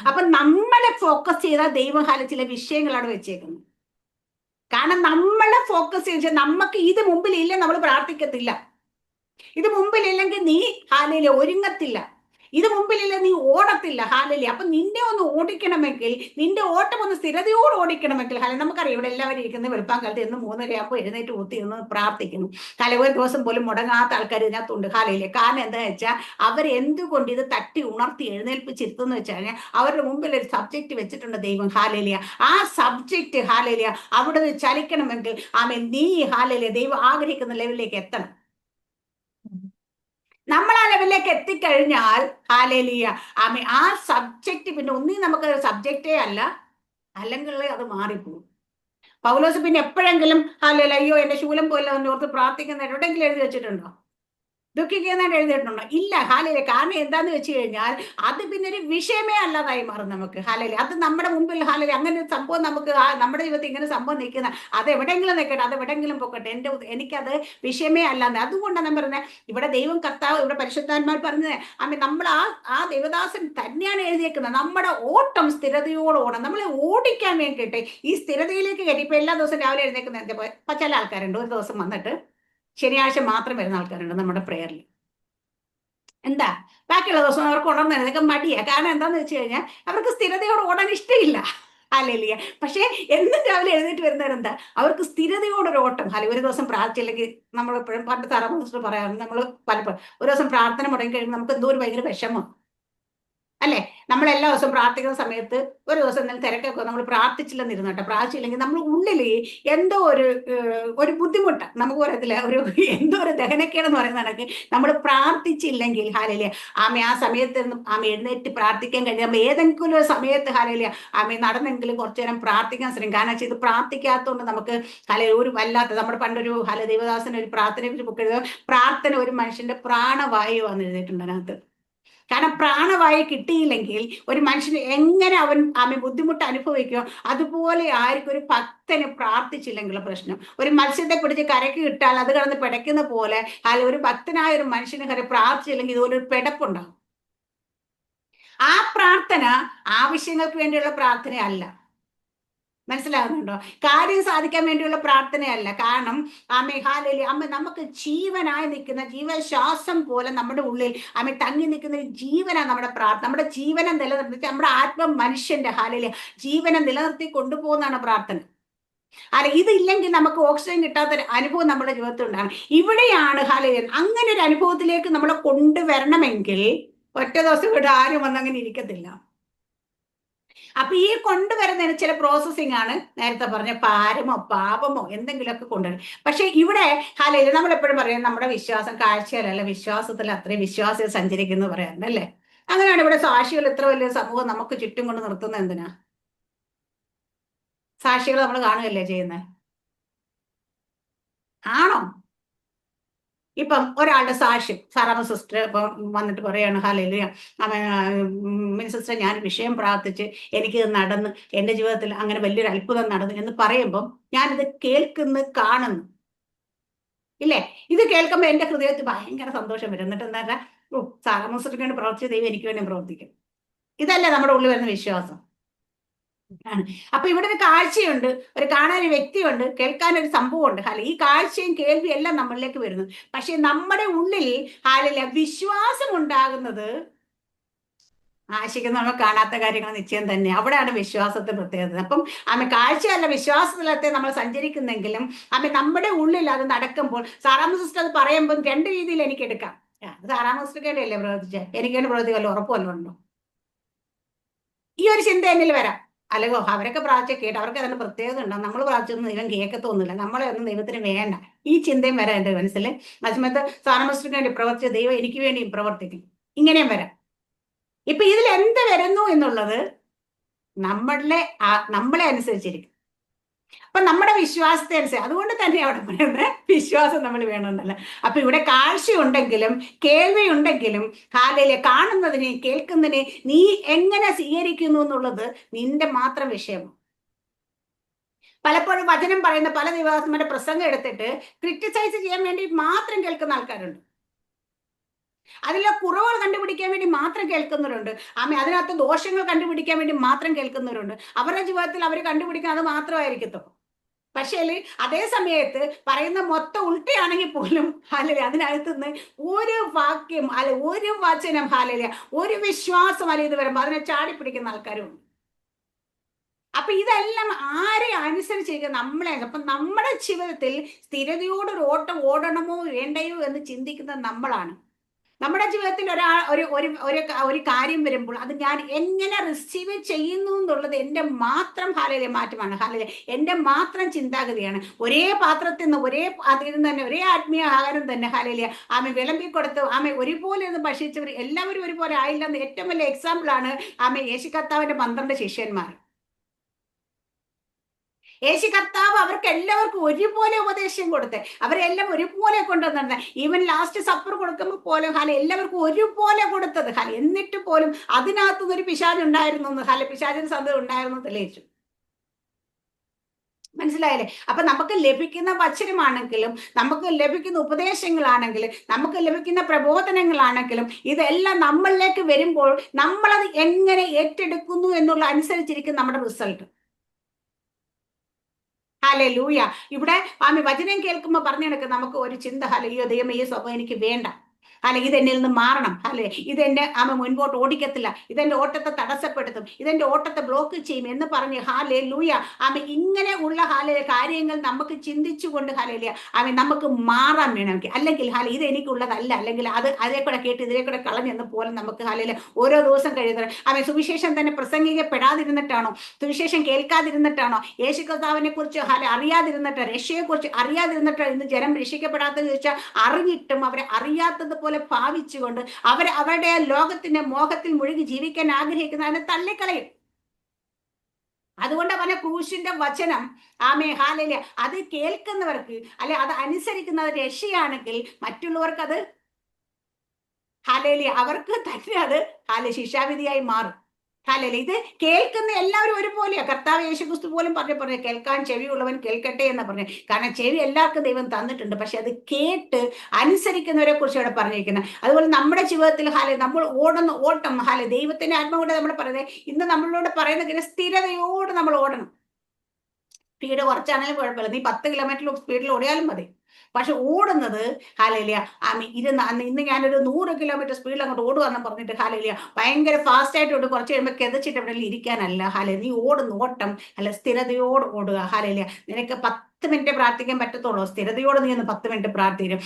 അപ്പൊ നമ്മളെ ഫോക്കസ് ചെയ്താൽ ദൈവം ചില വിഷയങ്ങളാണ് വെച്ചേക്കുന്നത്. കാരണം നമ്മളെ ഫോക്കസ് ചെയ്ത് നമുക്ക് ഇത് മുമ്പിലില്ല, നമ്മൾ പ്രാർത്ഥിക്കത്തില്ല. ഇത് മുമ്പിലില്ലെങ്കിൽ നീ ഒരുങ്ങത്തില്ല. ഇത് മുമ്പിലില്ല നീ ഓടത്തില്ല. അപ്പൊ നിന്നെ ഒന്ന് ഓടിക്കണമെങ്കിൽ, നിന്റെ ഓട്ടം ഒന്ന് സ്ഥിരതയോട് ഓടിക്കണമെങ്കിൽ നമുക്കറിയാം ഇവിടെ എല്ലാവരും ഇരിക്കുന്ന വെളുപ്പാങ്കാലത്ത് എന്ന് 3:30 ആകുമ്പോൾ എഴുന്നേറ്റ് കുത്തിയിരുന്ന് പ്രാർത്ഥിക്കുന്നു. ഒരു ദിവസം പോലും മുടങ്ങാത്ത ആൾക്കാർ ഇതിനകത്തുണ്ട്. കാരണം എന്താ വെച്ചാൽ അവരെന്തുകൊണ്ട് ഇത് തട്ടി ഉണർത്തി എഴുന്നേൽപ്പിച്ചിരുത്തുന്ന വെച്ചാൽ അവരുടെ മുമ്പിൽ ഒരു സബ്ജക്റ്റ് വെച്ചിട്ടുണ്ട് ദൈവം. ആ സബ്ജക്റ്റ് അവിടെ ചലിക്കണമെങ്കിൽ നീ ദൈവം ആഗ്രഹിക്കുന്ന ലെവലിലേക്ക് എത്തണം. നമ്മൾ ആ ലെവലിലേക്ക് എത്തിക്കഴിഞ്ഞാൽ ആ സബ്ജക്റ്റ് പിന്നെ ഒന്നും നമുക്ക് സബ്ജക്റ്റേ അല്ല, അല്ലെങ്കിൽ അത് മാറിപ്പോകും. പൗലോസ് പിന്നെ എപ്പോഴെങ്കിലും അയ്യോ എന്റെ ശൂലം പോലെ ഓർത്ത് പ്രാർത്ഥിക്കുന്ന എവിടെയെങ്കിലും എഴുതി വെച്ചിട്ടുണ്ടോ? ദുഃഖിക്കുന്നതിന് എഴുതിയിട്ടുണ്ടോ? ഇല്ല. ഹാലയിലെ കാരണം എന്താന്ന് വെച്ച് കഴിഞ്ഞാൽ അത് പിന്നെ ഒരു വിഷയമേ അല്ലാതായി മാറും നമുക്ക്. ഹാലയിലെ അത് നമ്മുടെ മുമ്പിൽ ഹാലയിലെ അങ്ങനെ ഒരു സംഭവം നമുക്ക് നമ്മുടെ ജീവിതത്തിൽ ഇങ്ങനെ സംഭവം നിൽക്കുന്ന അത് എവിടെയെങ്കിലും നിൽക്കട്ടെ, അത് എവിടെയെങ്കിലും പൊക്കട്ടെ, എനിക്കത് വിഷയമേ അല്ലാന്ന്. അതുകൊണ്ടാണ് ഞാൻ പറഞ്ഞത്, ഇവിടെ ദൈവം കർത്താവ്, ഇവിടെ പരിശുദ്ധാത്മാർ പറഞ്ഞത് അമ്മ നമ്മൾ ആ ദേവദാസൻ തന്നെയാണ് എഴുതിയേക്കുന്നത്. നമ്മുടെ ഓട്ടം സ്ഥിരതയോടെ ഓടണം. നമ്മൾ ഓടിക്കാൻ വേണ്ടിയിട്ട് ഈ സ്ഥിരതയിലേക്ക് കയറ്റി. ഇപ്പൊ എല്ലാ ദിവസവും രാവിലെ എഴുന്നേക്കുന്ന ഇപ്പൊ ചില ആൾക്കാരുണ്ട് ഒരു ദിവസം വന്നിട്ട് ശനിയാഴ്ച മാത്രം വരുന്ന ആൾക്കാരുണ്ട് നമ്മുടെ പ്രേയറിൽ. എന്താ ബാക്കിയുള്ള ദിവസം അവർക്ക് ഉണർന്നെഴുന്നേക്കാൻ മടിയാ. കാരണം എന്താന്ന് വെച്ച് കഴിഞ്ഞാൽ അവർക്ക് സ്ഥിരതയോട് ഓടാൻ ഇഷ്ടമില്ല. ഹല്ലേലൂയ. പക്ഷേ എന്നും രാവിലെ എഴുന്നേറ്റ് വരുന്നവരെന്താ, അവർക്ക് സ്ഥിരതയോടൊരു ഓട്ടം. അല്ലെ ഒരു ദിവസം പ്രാർത്ഥിച്ചില്ലെങ്കിൽ, നമ്മൾ എപ്പോഴും പണ്ട് തറമുസ്ലിം പറയാറുണ്ട്, നമ്മൾ പലപ്പോഴും ഒരു ദിവസം പ്രാർത്ഥന മുടങ്ങി കഴിയുമ്പോൾ നമുക്ക് എന്തോ ഒരു ഭയങ്കര വിഷമം അല്ലേ. നമ്മൾ എല്ലാ ദിവസവും പ്രാർത്ഥിക്കുന്ന സമയത്ത് ഒരു ദിവസം എന്തെങ്കിലും തിരക്കൊക്കെ നമ്മൾ പ്രാർത്ഥിച്ചില്ലെന്നിരുന്നു കേട്ടോ, പ്രാർത്ഥിച്ചില്ലെങ്കിൽ നമ്മൾ ഉള്ളിൽ എന്തോ ഒരു ബുദ്ധിമുട്ട് നമുക്ക് പറയത്തില്ല, എന്തോ ഒരു ദഹനക്കേടെന്ന് പറയുന്ന കണക്ക് നമ്മൾ പ്രാർത്ഥിച്ചില്ലെങ്കിൽ ഹാലയിലെ ആ സമയത്ത് എഴുന്നേറ്റ് പ്രാർത്ഥിക്കാൻ കഴിഞ്ഞാൽ നമ്മൾ ഏതെങ്കിലും ഒരു സമയത്ത് ഹാലയിലെ നടന്നെങ്കിലും കുറച്ചു നേരം പ്രാർത്ഥിക്കാൻ ശ്രമിക്കും. കാരണം വെച്ചാൽ ഇത് പ്രാർത്ഥിക്കാത്തതുകൊണ്ട് നമുക്ക് ഒരു വല്ലാത്ത, നമ്മുടെ പണ്ടൊരു ദേവദാസന് ഒരു പ്രാർത്ഥനയെ കുറിച്ച് ബുക്ക് എഴുതുക, പ്രാർത്ഥന ഒരു മനുഷ്യന്റെ പ്രാണവായു വന്ന് എഴുതിയിട്ടുണ്ട് അതിനകത്ത്. കാരണം പ്രാണവായു കിട്ടിയില്ലെങ്കിൽ ഒരു മനുഷ്യന് എങ്ങനെ അവൻ ബുദ്ധിമുട്ട് അനുഭവിക്കുമോ അതുപോലെ ആയിരിക്കും ഒരു ഭക്തന് പ്രാർത്ഥിച്ചില്ലെങ്കിലുള്ള പ്രശ്നം. ഒരു മത്സ്യത്തെ പിടിച്ച് കരയ്ക്ക് കിട്ടാൽ അത് കിടന്ന് പിടയ്ക്കുന്ന പോലെ ഒരു ഭക്തനായ ഒരു മനുഷ്യന് പ്രാർത്ഥിച്ചില്ലെങ്കിൽ ഇതുപോലെ ഒരു പിടപ്പുണ്ടാകും. ആ പ്രാർത്ഥന ആവശ്യങ്ങൾക്ക് വേണ്ടിയുള്ള പ്രാർത്ഥനയല്ല. മനസ്സിലാകുന്നുണ്ടോ? കാര്യം സാധിക്കാൻ വേണ്ടിയുള്ള പ്രാർത്ഥനയല്ല. കാരണം അമ്മ നമുക്ക് ജീവനായി നിൽക്കുന്ന ജീവശ്വാസം പോലെ നമ്മുടെ ഉള്ളിൽ തങ്ങി നിൽക്കുന്ന ഒരു ജീവനാണ് നമ്മുടെ പ്രാർത്ഥന. നമ്മുടെ ജീവനെ നിലനിർത്തി, നമ്മുടെ മനുഷ്യന്റെ ജീവനെ നിലനിർത്തി കൊണ്ടുപോകുന്നതാണ് പ്രാർത്ഥന. ഇതില്ലെങ്കിൽ നമുക്ക് ഓക്സിജൻ കിട്ടാത്ത അനുഭവം നമ്മുടെ ജീവിതത്തിൽ ഉണ്ടാകും. ഇവിടെയാണ് അങ്ങനെ ഒരു അനുഭവത്തിലേക്ക് നമ്മളെ കൊണ്ടുവരണമെങ്കിൽ ഒറ്റ ദിവസം ഇവിടെ ആരും വന്നങ്ങനെ ഇരിക്കത്തില്ല. അപ്പൊ ഈ കൊണ്ടുവരുന്നതിന് ചില പ്രോസസ്സിംഗ് ആണ് നേരത്തെ പറഞ്ഞ പാരമോ പാപമോ എന്തെങ്കിലുമൊക്കെ കൊണ്ടുവരും. പക്ഷെ ഇവിടെ നമ്മൾ എപ്പോഴും പറയാം നമ്മുടെ വിശ്വാസം കാഴ്ചയിലല്ല വിശ്വാസത്തിൽ അത്രയും വിശ്വാസികൾ സഞ്ചരിക്കുന്നു പറയാറുണ്ട് അല്ലേ. അങ്ങനെയാണ് ഇവിടെ സാക്ഷികൾ ഇത്ര വലിയ സമൂഹം നമുക്ക് ചുറ്റും കൊണ്ട് നിർത്തുന്നത് എന്തിനാ? സാക്ഷികൾ നമ്മൾ കാണുകയല്ലേ ചെയ്യുന്നത്, ആണോ? ഇപ്പം ഒരാളുടെ സാക്ഷ്യം, സാറാമ്മ സിസ്റ്റർ ഇപ്പം വന്നിട്ട് പറയാണ് ഹല്ലേലൂയ മിനി സിസ്റ്റർ ഞാൻ വിഷയം പ്രാർത്ഥിച്ച് എനിക്ക് നടന്ന് എൻ്റെ ജീവിതത്തിൽ അങ്ങനെ വലിയൊരു അത്ഭുതം നടന്നു എന്ന് പറയുമ്പം ഞാനിത് കേൾക്കുന്നു കാണുന്നു ഇല്ലേ. ഇത് കേൾക്കുമ്പോൾ എൻ്റെ ഹൃദയത്തിൽ ഭയങ്കര സന്തോഷം വരും. എന്നിട്ട് എന്താ, സാറാമ്മ സിസ്റ്റർക്ക് വേണ്ടി പ്രവർത്തിച്ച ദൈവം എനിക്ക് വേണ്ടി പ്രവർത്തിക്കും. ഇതല്ലേ നമ്മുടെ ഉള്ളിൽ വരുന്ന വിശ്വാസം. അപ്പൊ ഇവിടെ ഒരു കാഴ്ചയുണ്ട്, കാണാൻ ഒരു വ്യക്തിയുണ്ട്, കേൾക്കാൻ ഒരു സംഭവമുണ്ട്. ഈ കാഴ്ചയും കേൾവിയും എല്ലാം നമ്മളിലേക്ക് വരുന്നു. പക്ഷെ നമ്മുടെ ഉള്ളിൽ വിശ്വാസം ഉണ്ടാകുന്നത് ആശിക്കുന്ന നമ്മൾ കാണാത്ത കാര്യങ്ങൾ നിശ്ചയം തന്നെ. അവിടെയാണ് വിശ്വാസത്തെ പ്രത്യേകത. അപ്പം കാഴ്ചയല്ല വിശ്വാസത്തിലത്തെ നമ്മൾ സഞ്ചരിക്കുന്നെങ്കിലും നമ്മുടെ ഉള്ളിൽ അത് നടക്കുമ്പോൾ, സാറാമ്മ സിസ്റ്റർ അത് പറയുമ്പോൾ രണ്ട് രീതിയിൽ എനിക്ക് എടുക്കാം. സാറാമ്മ സിസ്റ്റർക്ക് വേണ്ടിയല്ലേ പ്രവർത്തിച്ചേ, എനിക്ക് വേണ്ടി പ്രവർത്തിക്കല്ലോ, ഉറപ്പുമല്ലോ ഉണ്ടോ? ഈ ഒരു ചിന്ത എന്നിൽ വരാം. അല്ലയോ അവരൊക്കെ പ്രാർത്ഥിച്ച കേട്ട് അവർക്ക് അതിന്റെ പ്രത്യേകത ഉണ്ടാവും, നമ്മൾ പ്രാർത്ഥിച്ചൊന്നും ദൈവം കേൾക്കത്തൊന്നുമില്ല, നമ്മളെ ഒന്നും ദൈവത്തിന് വേണ്ട. ഈ ചിന്തയും വരാം എൻ്റെ മനസ്സിൽ. അതേസമയത്ത് സാറാമ്മക്ക് വേണ്ടി പ്രവർത്തിച്ച ദൈവം എനിക്ക് വേണ്ടിയും പ്രവർത്തിക്കും, ഇങ്ങനെയും വരാം. ഇപ്പൊ ഇതിൽ എന്ത് വരുന്നു എന്നുള്ളത് നമ്മളെ അനുസരിച്ചിരിക്കും. അപ്പൊ നമ്മുടെ വിശ്വാസത്തെ അനുസരിച്ച്, അതുകൊണ്ട് തന്നെ അവിടെ പറയുന്നത് വിശ്വാസം നമ്മൾ വേണമെന്നല്ല. അപ്പൊ ഇവിടെ കാഴ്ചയുണ്ടെങ്കിലും കേൾവിയുണ്ടെങ്കിലും കാണുന്നതിനെ കേൾക്കുന്നതിനെ നീ എങ്ങനെ സ്വീകരിക്കുന്നു എന്നുള്ളത് നിന്റെ മാത്രം വിഷയമാണ്. പലപ്പോഴും വചനം പറയുന്ന പല ദൈവദാസന്മാരുടെ പ്രസംഗം എടുത്തിട്ട് ക്രിറ്റിസൈസ് ചെയ്യാൻ വേണ്ടി മാത്രം കേൾക്കുന്ന ആൾക്കാരുണ്ട്. അതിലെ കുറവുകൾ കണ്ടുപിടിക്കാൻ വേണ്ടി മാത്രം കേൾക്കുന്നവരുണ്ട്. അതിനകത്ത് ദോഷങ്ങൾ കണ്ടുപിടിക്കാൻ വേണ്ടി മാത്രം കേൾക്കുന്നവരുണ്ട്. അവരുടെ ജീവിതത്തിൽ അവർ കണ്ടുപിടിക്കാൻ അത് മാത്രമായിരിക്കത്തുള്ളൂ. പക്ഷേ അതേ സമയത്ത് പറയുന്ന മൊത്തം ഉൾട്ടയാണെങ്കിൽ പോലും അതിനകത്ത് നിന്ന് ഒരു വാക്യം ഒരു വചനം ഒരു വിശ്വാസം ഇത് വരുമ്പോൾ അതിനെ ചാടിപ്പിടിക്കുന്ന ആൾക്കാരുണ്ട്. അപ്പൊ ഇതെല്ലാം ആരെ അനുസരിച്ചിരിക്കുക? നമ്മളെ. അപ്പൊ നമ്മുടെ ജീവിതത്തിൽ സ്ഥിരതയോടൊരു ഓട്ടം ഓടണമോ വേണ്ടയോ എന്ന് ചിന്തിക്കുന്നത് നമ്മളാണ്. നമ്മുടെ ജീവിതത്തിൽ ഒരു കാര്യം വരുമ്പോൾ അത് ഞാൻ എങ്ങനെ റിസീവ് ചെയ്യുന്നു എന്നുള്ളത് എൻ്റെ മാത്രം മാറ്റമാണ്. എൻ്റെ മാത്രം ചിന്താഗതിയാണ്. ഒരേ പാത്രത്തിൽ നിന്ന് അതിൽ നിന്ന് തന്നെ ഒരേ ആത്മീയ ആഹാരം തന്നെ വിളമ്പിക്കൊടുത്ത് ഒരുപോലെ ഒന്ന് ഭക്ഷിച്ചവർ എല്ലാവരും ഒരുപോലെ ആയില്ല എന്ന് ഏറ്റവും വലിയ എക്സാമ്പിൾ ആണ് യേശു കർത്താവിന്റെ 12 ശിഷ്യന്മാർ. യേശു കർത്താവ് അവർക്ക് എല്ലാവർക്കും ഒരുപോലെ ഉപദേശം കൊടുത്തേ, അവരെല്ലാം ഒരുപോലെ കൊണ്ടുവന്നിരുന്നത്. ഈവൻ ലാസ്റ്റ് സപ്പർ കൊടുക്കുമ്പോൾ പോലും എല്ലാവർക്കും ഒരുപോലെ കൊടുത്തത് എന്നിട്ട് പോലും അതിനകത്തുനിന്ന് ഒരു പിശാച് ഉണ്ടായിരുന്നു, പിശാചിന് സാധ്യത ഉണ്ടായിരുന്നു തെളിയിച്ചു. മനസ്സിലായില്ലേ? അപ്പൊ നമുക്ക് ലഭിക്കുന്ന വചനമാണെങ്കിലും, നമുക്ക് ലഭിക്കുന്ന ഉപദേശങ്ങളാണെങ്കിലും, നമുക്ക് ലഭിക്കുന്ന പ്രബോധനങ്ങളാണെങ്കിലും, ഇതെല്ലാം നമ്മളിലേക്ക് വരുമ്പോൾ നമ്മളത് എങ്ങനെ ഏറ്റെടുക്കുന്നു എന്നുള്ള അനുസരിച്ചിരിക്കും നമ്മുടെ റിസൾട്ട്. ഹല്ലേലൂയ. ഇവിടെ വചനം കേൾക്കുമ്പോൾ പറഞ്ഞു നടക്കുക നമുക്ക് ഒരു ചിന്ത, ഹല്ലേലൂയ, ദൈവമേ ഈ സ്വഭാവം എനിക്ക് വേണ്ട, ഇത് എന്നിൽ നിന്ന് മാറണം, ഇതെന്റെ മുൻപോട്ട് ഓടിക്കത്തില്ല, ഇതെന്റെ ഓട്ടത്തെ തടസ്സപ്പെടുത്തും, ഇതെന്റെ ഓട്ടത്തെ ബ്ലോക്ക് ചെയ്യും എന്ന് പറഞ്ഞ് ഹല്ലേലൂയ ഇങ്ങനെ ഉള്ള കാര്യങ്ങൾ നമുക്ക് ചിന്തിച്ചുകൊണ്ട് നമുക്ക് മാറാൻ വേണമെങ്കിൽ, അല്ലെങ്കിൽ ഇത് എനിക്കുള്ളതല്ല, അല്ലെങ്കിൽ അതേ കൂടെ കേട്ട് ഇതിലെ കൂടെ കളഞ്ഞെന്ന് പോലെ നമുക്ക് ഓരോ ദിവസം കഴിയുന്നത് സുവിശേഷം തന്നെ പ്രസംഗിക്കപ്പെടാതിരുന്നിട്ടാണോ, സുവിശേഷം കേൾക്കാതിരുന്നിട്ടാണോ, യേശു കർത്താവിനെ കുറിച്ച് അറിയാതിരുന്നിട്ടോ, രക്ഷയെ കുറിച്ച് അറിയാതിരുന്നിട്ടോ ഇന്ന് ജനം രക്ഷിക്കപ്പെടാത്തത് ചോദിച്ചാൽ അറിഞ്ഞിട്ടും അവരെ അറിയാത്തത് പോലെ ഭാവിച്ചുകൊണ്ട് അവരുടെ ലോകത്തിന്റെ മോഹത്തിൽ മുഴുകി ജീവിക്കാൻ ആഗ്രഹിക്കുന്ന അതിനെ തള്ളിക്കളയും. അതുകൊണ്ട് അവനെ ക്രൂശിന്റെ വചനം ഹല്ലേലൂയ അത് കേൾക്കുന്നവർക്ക് അത് അനുസരിക്കുന്നത് രക്ഷയാണെങ്കിൽ മറ്റുള്ളവർക്ക് അത് ഹല്ലേലൂയ അവർക്ക് തന്നെ അത് ശിക്ഷാവിധിയായി മാറും. ഇത് കേൾക്കുന്ന എല്ലാവരും ഒരുപോലെയാ. കർത്താവ് യേശുക്രിസ്തു പോലും പറഞ്ഞു കേൾക്കാൻ ചെവിയുള്ളവൻ കേൾക്കട്ടെ എന്ന് പറഞ്ഞു. കാരണം ചെവി എല്ലാവർക്കും ദൈവം തന്നിട്ടുണ്ട്, പക്ഷെ അത് കേട്ട് അനുസരിക്കുന്നവരെ കുറിച്ച് ഇവിടെ പറഞ്ഞിരിക്കുന്നത്. അതുപോലെ നമ്മുടെ ജീവിതത്തിൽ നമ്മൾ ഓടുന്ന ഓട്ടം ദൈവത്തിന്റെ ആത്മാവോടെ നമ്മൾ പറയുന്നത്, ഇന്ന് നമ്മളോട് പറയുന്ന സ്ഥിരതയോട് നമ്മൾ ഓടണം. സ്പീഡ് കുറച്ചാണെങ്കിലും കുഴപ്പമില്ല, നീ 10 കിലോമീറ്റർ സ്പീഡിൽ ഓടിയാലും മതി. പക്ഷെ ഓടുന്നത് ഇന്ന് ഞാനൊരു 100 കിലോമീറ്റർ സ്പീഡിൽ അങ്ങോട്ട് ഓടുവാന്ന് പറഞ്ഞിട്ട് ഭയങ്കര ഫാസ്റ്റ് ആയിട്ട് ഓടും, കുറച്ച് കഴിയുമ്പോൾ കിതച്ചിട്ട് എവിടെയെങ്കിലും ഇരിക്കാനല്ല. നീ ഓടുന്ന ഓട്ടം സ്ഥിരതയോട് ഓടുക. നിനക്ക് 10 മിനിറ്റ് പ്രാർത്ഥിക്കാൻ പറ്റത്തുള്ളൂ, സ്ഥിരതയോടെ നീ ഒന്ന് 10 മിനിറ്റ് പ്രാർത്ഥിക്കും.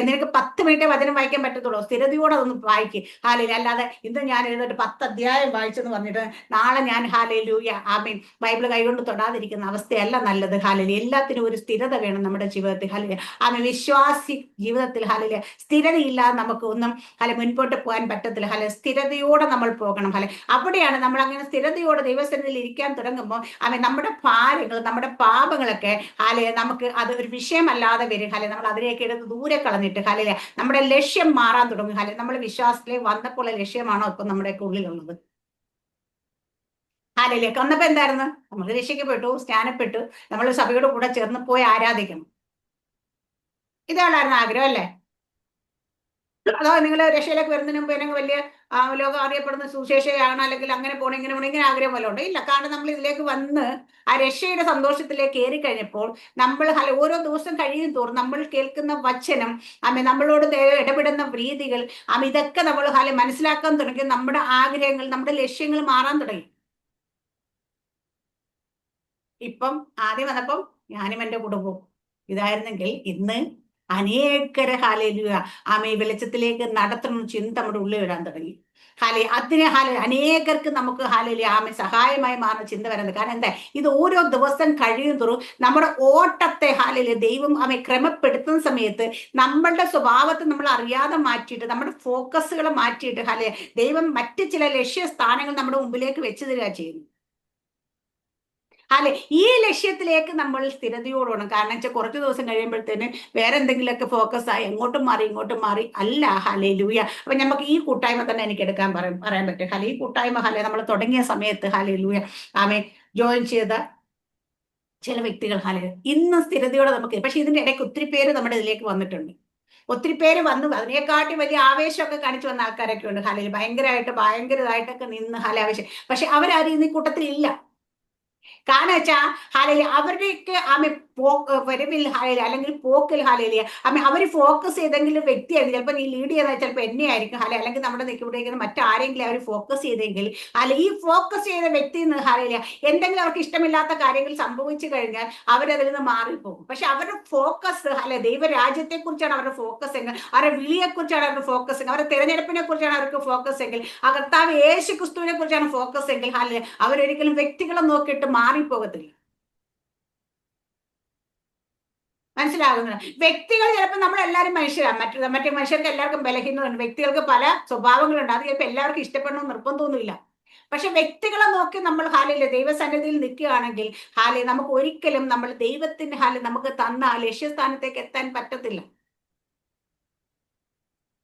നിനക്ക് 10 മിനിറ്റ് വചനം വായിക്കാൻ പറ്റത്തുള്ളൂ, സ്ഥിരതയോടെ അതൊന്ന് വായിക്കും. അല്ലാതെ ഇന്ന് ഞാൻ എഴുതിട്ട് 10 അധ്യായം വായിച്ചെന്ന് പറഞ്ഞിട്ട് നാളെ ഞാൻ ഹല്ലേലൂയ ആമേൻ ബൈബിൾ കൈകൊണ്ട് തൊടാതിരിക്കുന്ന അവസ്ഥയല്ല നല്ലത്. എല്ലാത്തിനും ഒരു സ്ഥിരത വേണം നമ്മുടെ ജീവിതത്തിൽ. വിശ്വാസി ജീവിതത്തിൽ സ്ഥിരതയില്ലാതെ നമുക്ക് ഒന്നും മുൻപോട്ട് പോകാൻ പറ്റത്തില്ല. സ്ഥിരതയോടെ നമ്മൾ പോകണം. അവിടെയാണ് നമ്മൾ അങ്ങനെ സ്ഥിരതയോടെ ദൈവസന്നിധിയിൽ ഇരിക്കാൻ തുടങ്ങുമ്പോൾ നമ്മുടെ ഭാരങ്ങൾ, നമ്മുടെ പാപങ്ങളൊക്കെ നമുക്ക് അത് ഒരു വിഷയമല്ലാതെ വരും. നമ്മൾ അതിലേക്ക് എടുത്ത് ദൂരെ കളഞ്ഞിട്ട് നമ്മുടെ ലക്ഷ്യം മാറാൻ തുടങ്ങും. നമ്മൾ വിശ്വാസത്തിലേക്ക് വന്നപ്പോൾ ലക്ഷ്യമാണോ ഇപ്പൊ നമ്മുടെയൊക്കെ ഉള്ളിലുള്ളത്? വന്നപ്പോ എന്തായിരുന്നു? നമ്മൾ രക്ഷിക്കപ്പെട്ടു, സ്നാനപ്പെട്ടു, നമ്മൾ സഭയുടെ കൂടെ ചേർന്ന് പോയി ആരാധിക്കണം. ഇതാണായിരുന്നു ആഗ്രഹം, അല്ലേ? അതോ നിങ്ങൾ രക്ഷയിലേക്ക് വരുന്നതിന് മുമ്പ് എനിക്ക് വലിയ ലോകം അറിയപ്പെടുന്ന സുശേഷയാണ്, അല്ലെങ്കിൽ അങ്ങനെ പോകണം, ഇങ്ങനെ പോകണം, ഇങ്ങനെ ആഗ്രഹം വല്ലതും ഉണ്ട്? ഇല്ല. കാരണം നമ്മൾ ഇതിലേക്ക് വന്ന് ആ രക്ഷയുടെ സന്തോഷത്തിലേക്ക് കയറി കഴിഞ്ഞപ്പോൾ നമ്മൾ ഓരോ ദിവസം കഴിയും തോറും നമ്മൾ കേൾക്കുന്ന വചനം നമ്മളോട് ഇടപെടുന്ന രീതികൾ ഇതൊക്കെ നമ്മൾ മനസ്സിലാക്കാൻ തുടങ്ങി. നമ്മുടെ ആഗ്രഹങ്ങൾ, നമ്മുടെ ലക്ഷ്യങ്ങൾ മാറാൻ തുടങ്ങി. ഇപ്പം ആദ്യം വന്നപ്പം ഞാനും എൻ്റെ കുടുംബവും ഇതായിരുന്നെങ്കിൽ ഇന്ന് അനേകരെ ഹല്ലേലൂയ വെളിച്ചത്തിലേക്ക് നടത്തണം ചിന്ത നമ്മുടെ ഉള്ളിൽ വരാൻ തുടങ്ങി. അതിനെ അനേകർക്ക് നമുക്ക് ഹല്ലേലൂയ സഹായമായി മാറുന്ന ചിന്ത വരുന്നത്. കാരണം എന്താ? ഇത് ഓരോ ദിവസം കഴിയും തോറും നമ്മുടെ ഓട്ടത്തെ ഹല്ലേലൂയ ദൈവം ക്രമപ്പെടുത്തുന്ന സമയത്ത് നമ്മളുടെ സ്വഭാവത്തെ നമ്മൾ അറിയാതെ മാറ്റിയിട്ട്, നമ്മുടെ ഫോക്കസുകൾ മാറ്റിയിട്ട് ദൈവം മറ്റ് ചില ലക്ഷ്യസ്ഥാനങ്ങൾ നമ്മുടെ മുമ്പിലേക്ക് വെച്ചു തരിക ചെയ്യുന്നു. ഈ ലക്ഷ്യത്തിലേക്ക് നമ്മൾ സ്ഥിരതയോടണം. കാരണം വെച്ചാൽ കുറച്ച് ദിവസം കഴിയുമ്പോഴത്തേന് വേറെ എന്തെങ്കിലുമൊക്കെ ഫോക്കസ് ആയി എങ്ങോട്ടും മാറി ഇങ്ങോട്ടും മാറി അല്ല. ഹല്ലേലൂയ. അപ്പൊ നമുക്ക് ഈ കൂട്ടായ്മ തന്നെ എനിക്ക് എടുക്കാൻ പറയാൻ പറ്റും. ഈ കൂട്ടായ്മ നമ്മൾ തുടങ്ങിയ സമയത്ത് ഹല്ലേലൂയ ജോയിൻ ചെയ്ത ചില വ്യക്തികൾ ഇന്ന് സ്ഥിരതയോടെ നമുക്ക്, പക്ഷെ ഇതിന്റെ ഇടയ്ക്ക് ഒത്തിരി പേര് നമ്മുടെ ഇതിലേക്ക് വന്നിട്ടുണ്ട്. ഒത്തിരി പേര് വന്നു അതിനെക്കാട്ടി വലിയ ആവേശമൊക്കെ കാണിച്ചു വന്ന ആൾക്കാരൊക്കെ ഉണ്ട്. ഭയങ്കരമായിട്ടൊക്കെ നിന്ന് ആവേശം. പക്ഷെ അവരാരും ഇന്ന് ഈ കൂട്ടത്തിൽ ഇല്ല. കാരണം വെച്ചാൽ അവരുടെയൊക്കെ വരവിൽ അല്ലെങ്കിൽ പോക്കിൽ അവര് ഫോക്കസ് ചെയ്തെങ്കിലും വ്യക്തിയായിരുന്നു. ചിലപ്പോൾ നീ ലീഡ് ചെയ്യുന്നത് ചിലപ്പോൾ എന്നെ ആയിരിക്കും അല്ലെങ്കിൽ നമ്മുടെ നിൽക്കുമ്പോഴേക്കും മറ്റാരെങ്കിലും അവർ ഫോക്കസ് ചെയ്തെങ്കിൽ ഈ ഫോക്കസ് ചെയ്ത വ്യക്തി എന്തെങ്കിലും അവർക്ക് ഇഷ്ടമില്ലാത്ത കാര്യങ്ങൾ സംഭവിച്ചു കഴിഞ്ഞാൽ അവരതിൽ നിന്ന് മാറിപ്പോകും. പക്ഷെ അവരുടെ ഫോക്കസ് ദൈവരാജ്യത്തെ കുറിച്ചാണ് അവരുടെ ഫോക്കസ് എങ്കിൽ, അവരുടെ വിളിയെ കുറിച്ചാണ് അവരുടെ ഫോക്കസ് എങ്കിൽ, അവരുടെ തിരഞ്ഞെടുപ്പിനെ കുറിച്ചാണ് അവർക്ക് ഫോക്കസ് എങ്കിൽ, ആ കർത്താവ് യേശു ക്രിസ്തുവിനെ കുറിച്ചാണ് ഫോക്കസ് എങ്കിൽ അവരൊരിക്കലും വ്യക്തികളെ നോക്കിയിട്ട് മാറിപ്പോകത്തില്ല. മനസ്സിലാകുന്നത്? വ്യക്തികൾ ചിലപ്പോൾ നമ്മളെല്ലാവരും മനുഷ്യരാണ്. മറ്റു മനുഷ്യർക്ക് എല്ലാവർക്കും ബലഹീനതയുണ്ട്, വ്യക്തികൾക്ക് പല സ്വഭാവങ്ങളുണ്ട്. അത് ചിലപ്പോൾ എല്ലാവർക്കും ഇഷ്ടപ്പെടണമെന്ന് നിർബന്ധമൊന്നുമില്ല. പക്ഷെ വ്യക്തികളെ നോക്കി നമ്മൾ ഹാലയിലെ ദൈവസന്നിധിയിൽ നിൽക്കുകയാണെങ്കിൽ നമുക്ക് ഒരിക്കലും നമ്മൾ ദൈവത്തിന്റെ നമുക്ക് തന്ന ആ ലക്ഷ്യസ്ഥാനത്തേക്ക് എത്താൻ പറ്റത്തില്ല.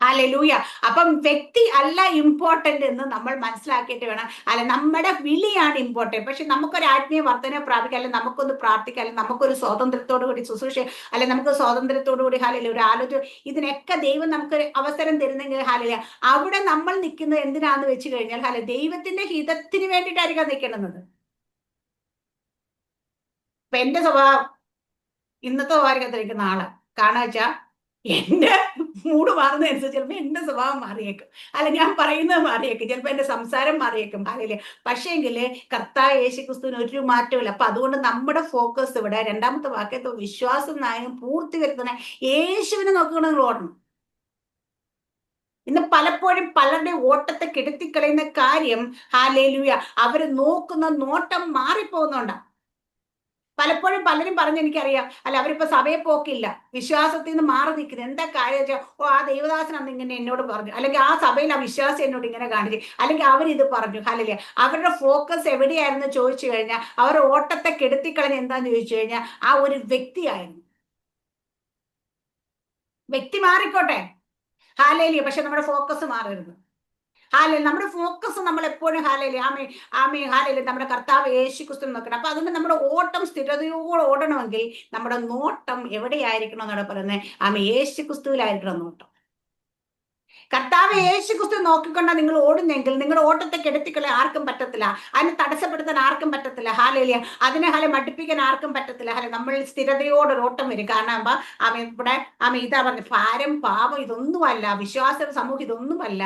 ഹല്ലേലൂയ. അപ്പം വ്യക്തി അല്ല ഇമ്പോർട്ടന്റ് എന്ന് നമ്മൾ മനസ്സിലാക്കിയിട്ട് വേണം. നമ്മുടെ വിളിയാണ് ഇമ്പോർട്ടന്റ്. പക്ഷെ നമുക്കൊരു ആത്മീയ വർധന പ്രാപിക്കാം, അല്ലെങ്കിൽ നമുക്കൊന്ന് പ്രാർത്ഥിക്കാം, അല്ലെങ്കിൽ നമുക്കൊരു സ്വാതന്ത്ര്യത്തോടു കൂടി ശുശ്രൂഷ, അല്ലെങ്കിൽ നമുക്ക് സ്വാതന്ത്ര്യത്തോടു കൂടി ഒരു ആലോചന, ഇതിനൊക്കെ ദൈവം നമുക്ക് അവസരം തരുന്നെങ്കിൽ അവിടെ നമ്മൾ നിൽക്കുന്നത് എന്തിനാന്ന് വെച്ച് കഴിഞ്ഞാൽ ദൈവത്തിന്റെ ഹിതത്തിന് വേണ്ടിയിട്ടായിരിക്കും നിൽക്കുന്നത്. ഇപ്പൊ എന്റെ സ്വഭാവം ഇന്നത്തെ വാരികത്തിരിക്കുന്ന ആള് കാണാ വെച്ചാ എന്റെ മൂഡ് മാറുന്നതനുസരിച്ച് ചിലപ്പോൾ എന്റെ സ്വഭാവം മാറിയേക്കും, ഞാൻ പറയുന്നത് മാറിയേക്കും, ചിലപ്പോൾ എന്റെ സംസാരം മാറിയേക്കും. പക്ഷേങ്കില് കർത്താവ് യേശുക്രിസ്തുവിന് ഒരു മാറ്റമില്ല. അപ്പൊ അതുകൊണ്ട് നമ്മുടെ ഫോക്കസ് ഇവിടെ രണ്ടാമത്തെ വാക്യത്തെ വിശ്വാസം നായകം പൂർത്തി വരുത്തുന്ന യേശുവിനെ നോക്കിക്കൊണ്ട് നിങ്ങൾ ഓടണം. ഇന്ന് പലപ്പോഴും പലരുടെ ഓട്ടത്തെ കെടുത്തിക്കളയുന്ന കാര്യം ഹല്ലേലൂയ, അവര് നോക്കുന്ന നോട്ടം മാറിപ്പോകുന്നുണ്ടാ. പലപ്പോഴും പലരും പറഞ്ഞ് എനിക്കറിയാം, അവരിപ്പോ സഭയെ പോക്കില്ല, വിശ്വാസത്തിൽ നിന്ന് മാറി നിൽക്കുന്നത്. എന്താ കാര്യം വെച്ചാൽ, ആ ദൈവദാസൻ അന്ന് ഇങ്ങനെ എന്നോട് പറഞ്ഞു, അല്ലെങ്കിൽ ആ സഭയിൽ ആ വിശ്വാസം എന്നോട് ഇങ്ങനെ കാണിച്ചു, അല്ലെങ്കിൽ അവരിത് പറഞ്ഞു. അവരുടെ ഫോക്കസ് എവിടെയായിരുന്നു ചോദിച്ചു കഴിഞ്ഞാൽ, അവരുടെ ഓട്ടത്തെ കെടുത്തിക്കളഞ്ഞ് എന്താന്ന് ചോദിച്ചു കഴിഞ്ഞാൽ ആ ഒരു വ്യക്തിയായിരുന്നു. വ്യക്തി മാറിക്കോട്ടെ, പക്ഷെ നമ്മുടെ ഫോക്കസ് മാറരുത്. നമ്മുടെ ഫോക്കസ് നമ്മൾ എപ്പോഴും നമ്മുടെ കർത്താവ് യേശുക്രിസ്തു നോക്കണം. അപ്പൊ അതുകൊണ്ട് നമ്മുടെ ഓട്ടം സ്ഥിരതയോടെ ഓടണമെങ്കിൽ നമ്മുടെ നോട്ടം എവിടെയായിരിക്കണം എന്നാണ് പറയുന്നത്? യേശുക്രിസ്തുവിലായിരിക്കണം നോട്ടം. കർത്താവ് യേശുക്രിസ്തു നോക്കിക്കൊണ്ടാ നിങ്ങൾ ഓടുന്നെങ്കിൽ നിങ്ങളുടെ ഓട്ടത്തെ കെടുത്തിക്കളെ ആർക്കും പറ്റത്തില്ല, അതിനെ തടസ്സപ്പെടുത്താൻ ആർക്കും പറ്റത്തില്ല. അതിനെ മടുപ്പിക്കാൻ ആർക്കും പറ്റത്തില്ല. നമ്മൾ സ്ഥിരതയോടെ ഒരു ഓട്ടം വരും. കാരണം ഇവിടെ ഇതാ പറഞ്ഞു, ഭാരം പാപം ഇതൊന്നുമല്ല, വിശ്വാസ സമൂഹം ഇതൊന്നുമല്ല.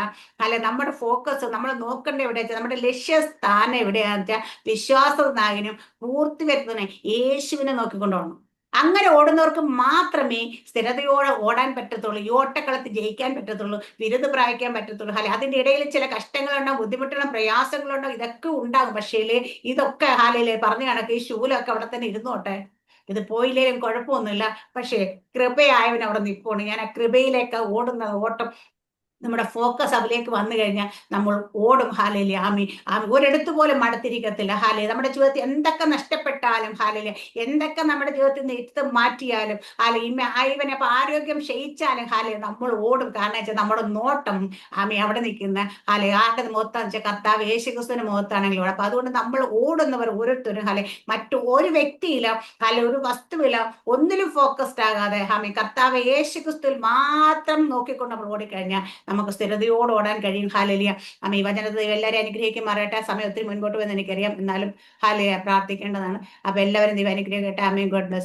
നമ്മുടെ ഫോക്കസ് നമ്മൾ നോക്കേണ്ട എവിടെയാ വെച്ചാൽ, നമ്മുടെ ലക്ഷ്യസ്ഥാനം എവിടെയാന്ന് വെച്ചാൽ വിശ്വാസ നായകനും പൂർത്തി വരുന്നതിനെ യേശുവിനെ നോക്കിക്കൊണ്ടോണം. അങ്ങനെ ഓടുന്നവർക്ക് മാത്രമേ സ്ഥിരതയോടെ ഓടാൻ പറ്റത്തുള്ളൂ, ഈ ഓട്ടക്കളത്തിൽ ജയിക്കാൻ പറ്റത്തുള്ളൂ, ബിരുദ പ്രാപിക്കാൻ പറ്റത്തുള്ളൂ. അതിന്റെ ഇടയിൽ ചില കഷ്ടങ്ങളുണ്ടാവും, ബുദ്ധിമുട്ടുകളും പ്രയാസങ്ങളുണ്ടാവും, ഇതൊക്കെ ഉണ്ടാകും. പക്ഷേ ഇതൊക്കെ പറഞ്ഞു കണക്ക് ഈ ശൂലമൊക്കെ അവിടെ തന്നെ ഇരുന്നോട്ടെ, ഇത് പോയില്ലേലും കുഴപ്പമൊന്നുമില്ല. പക്ഷേ കൃപയായവൻ അവിടെ നിൽപ്പുണ്ട്. ഞാൻ ആ കൃപയിലേക്ക് ഓടുന്ന ഓട്ടം നമ്മുടെ ഫോക്കസ് അതിലേക്ക് വന്നു കഴിഞ്ഞാൽ നമ്മൾ ഓടും. ഒരിടത്ത് പോലും മടുത്തിരിക്കത്തില്ല. നമ്മുടെ ജീവിതത്തിൽ എന്തൊക്കെ നഷ്ടപ്പെട്ടാലും എന്തൊക്കെ നമ്മുടെ ജീവിതത്തിൽ നിന്ന് എടുത്ത് മാറ്റിയാലും ഇവനെ ആരോഗ്യം ക്ഷയിച്ചാലും നമ്മൾ ഓടും. കാരണം വെച്ചാൽ നമ്മുടെ നോട്ടം അവിടെ നിൽക്കുന്ന ആരുടെ മുഖത്താന്ന് വെച്ചാൽ കർത്താവ് യേശുക്രിസ്തുവിന്റെ മുഖത്താണെങ്കിലും. അപ്പൊ അതുകൊണ്ട് നമ്മൾ ഓടുന്നവർ ഓരോരുത്തരും മറ്റു ഒരു വ്യക്തിയിലോ ഒരു വസ്തുവിലോ ഒന്നിലും ഫോക്കസ്ഡ് ആകാതെ കർത്താവ് യേശുക്രിസ്തുവിൽ മാത്രം നോക്കിക്കൊണ്ട് നമ്മൾ ഓടിക്കഴിഞ്ഞാൽ നമുക്ക് സ്ഥിരതയോട് ഓടാൻ കഴിയും. ഈ വചനത്തെ എല്ലാവരും അനുഗ്രഹിക്കുമാറാട്ടെ. സമയം ഒത്തിരി മുൻപോട്ട് വന്ന് എനിക്കറിയാം, എന്നാലും പ്രാർത്ഥിക്കേണ്ടതാണ്. അപ്പൊ എല്ലാവരും ദൈവം അനുഗ്രഹിക്കട്ടെ. ആമേൻ. God bless.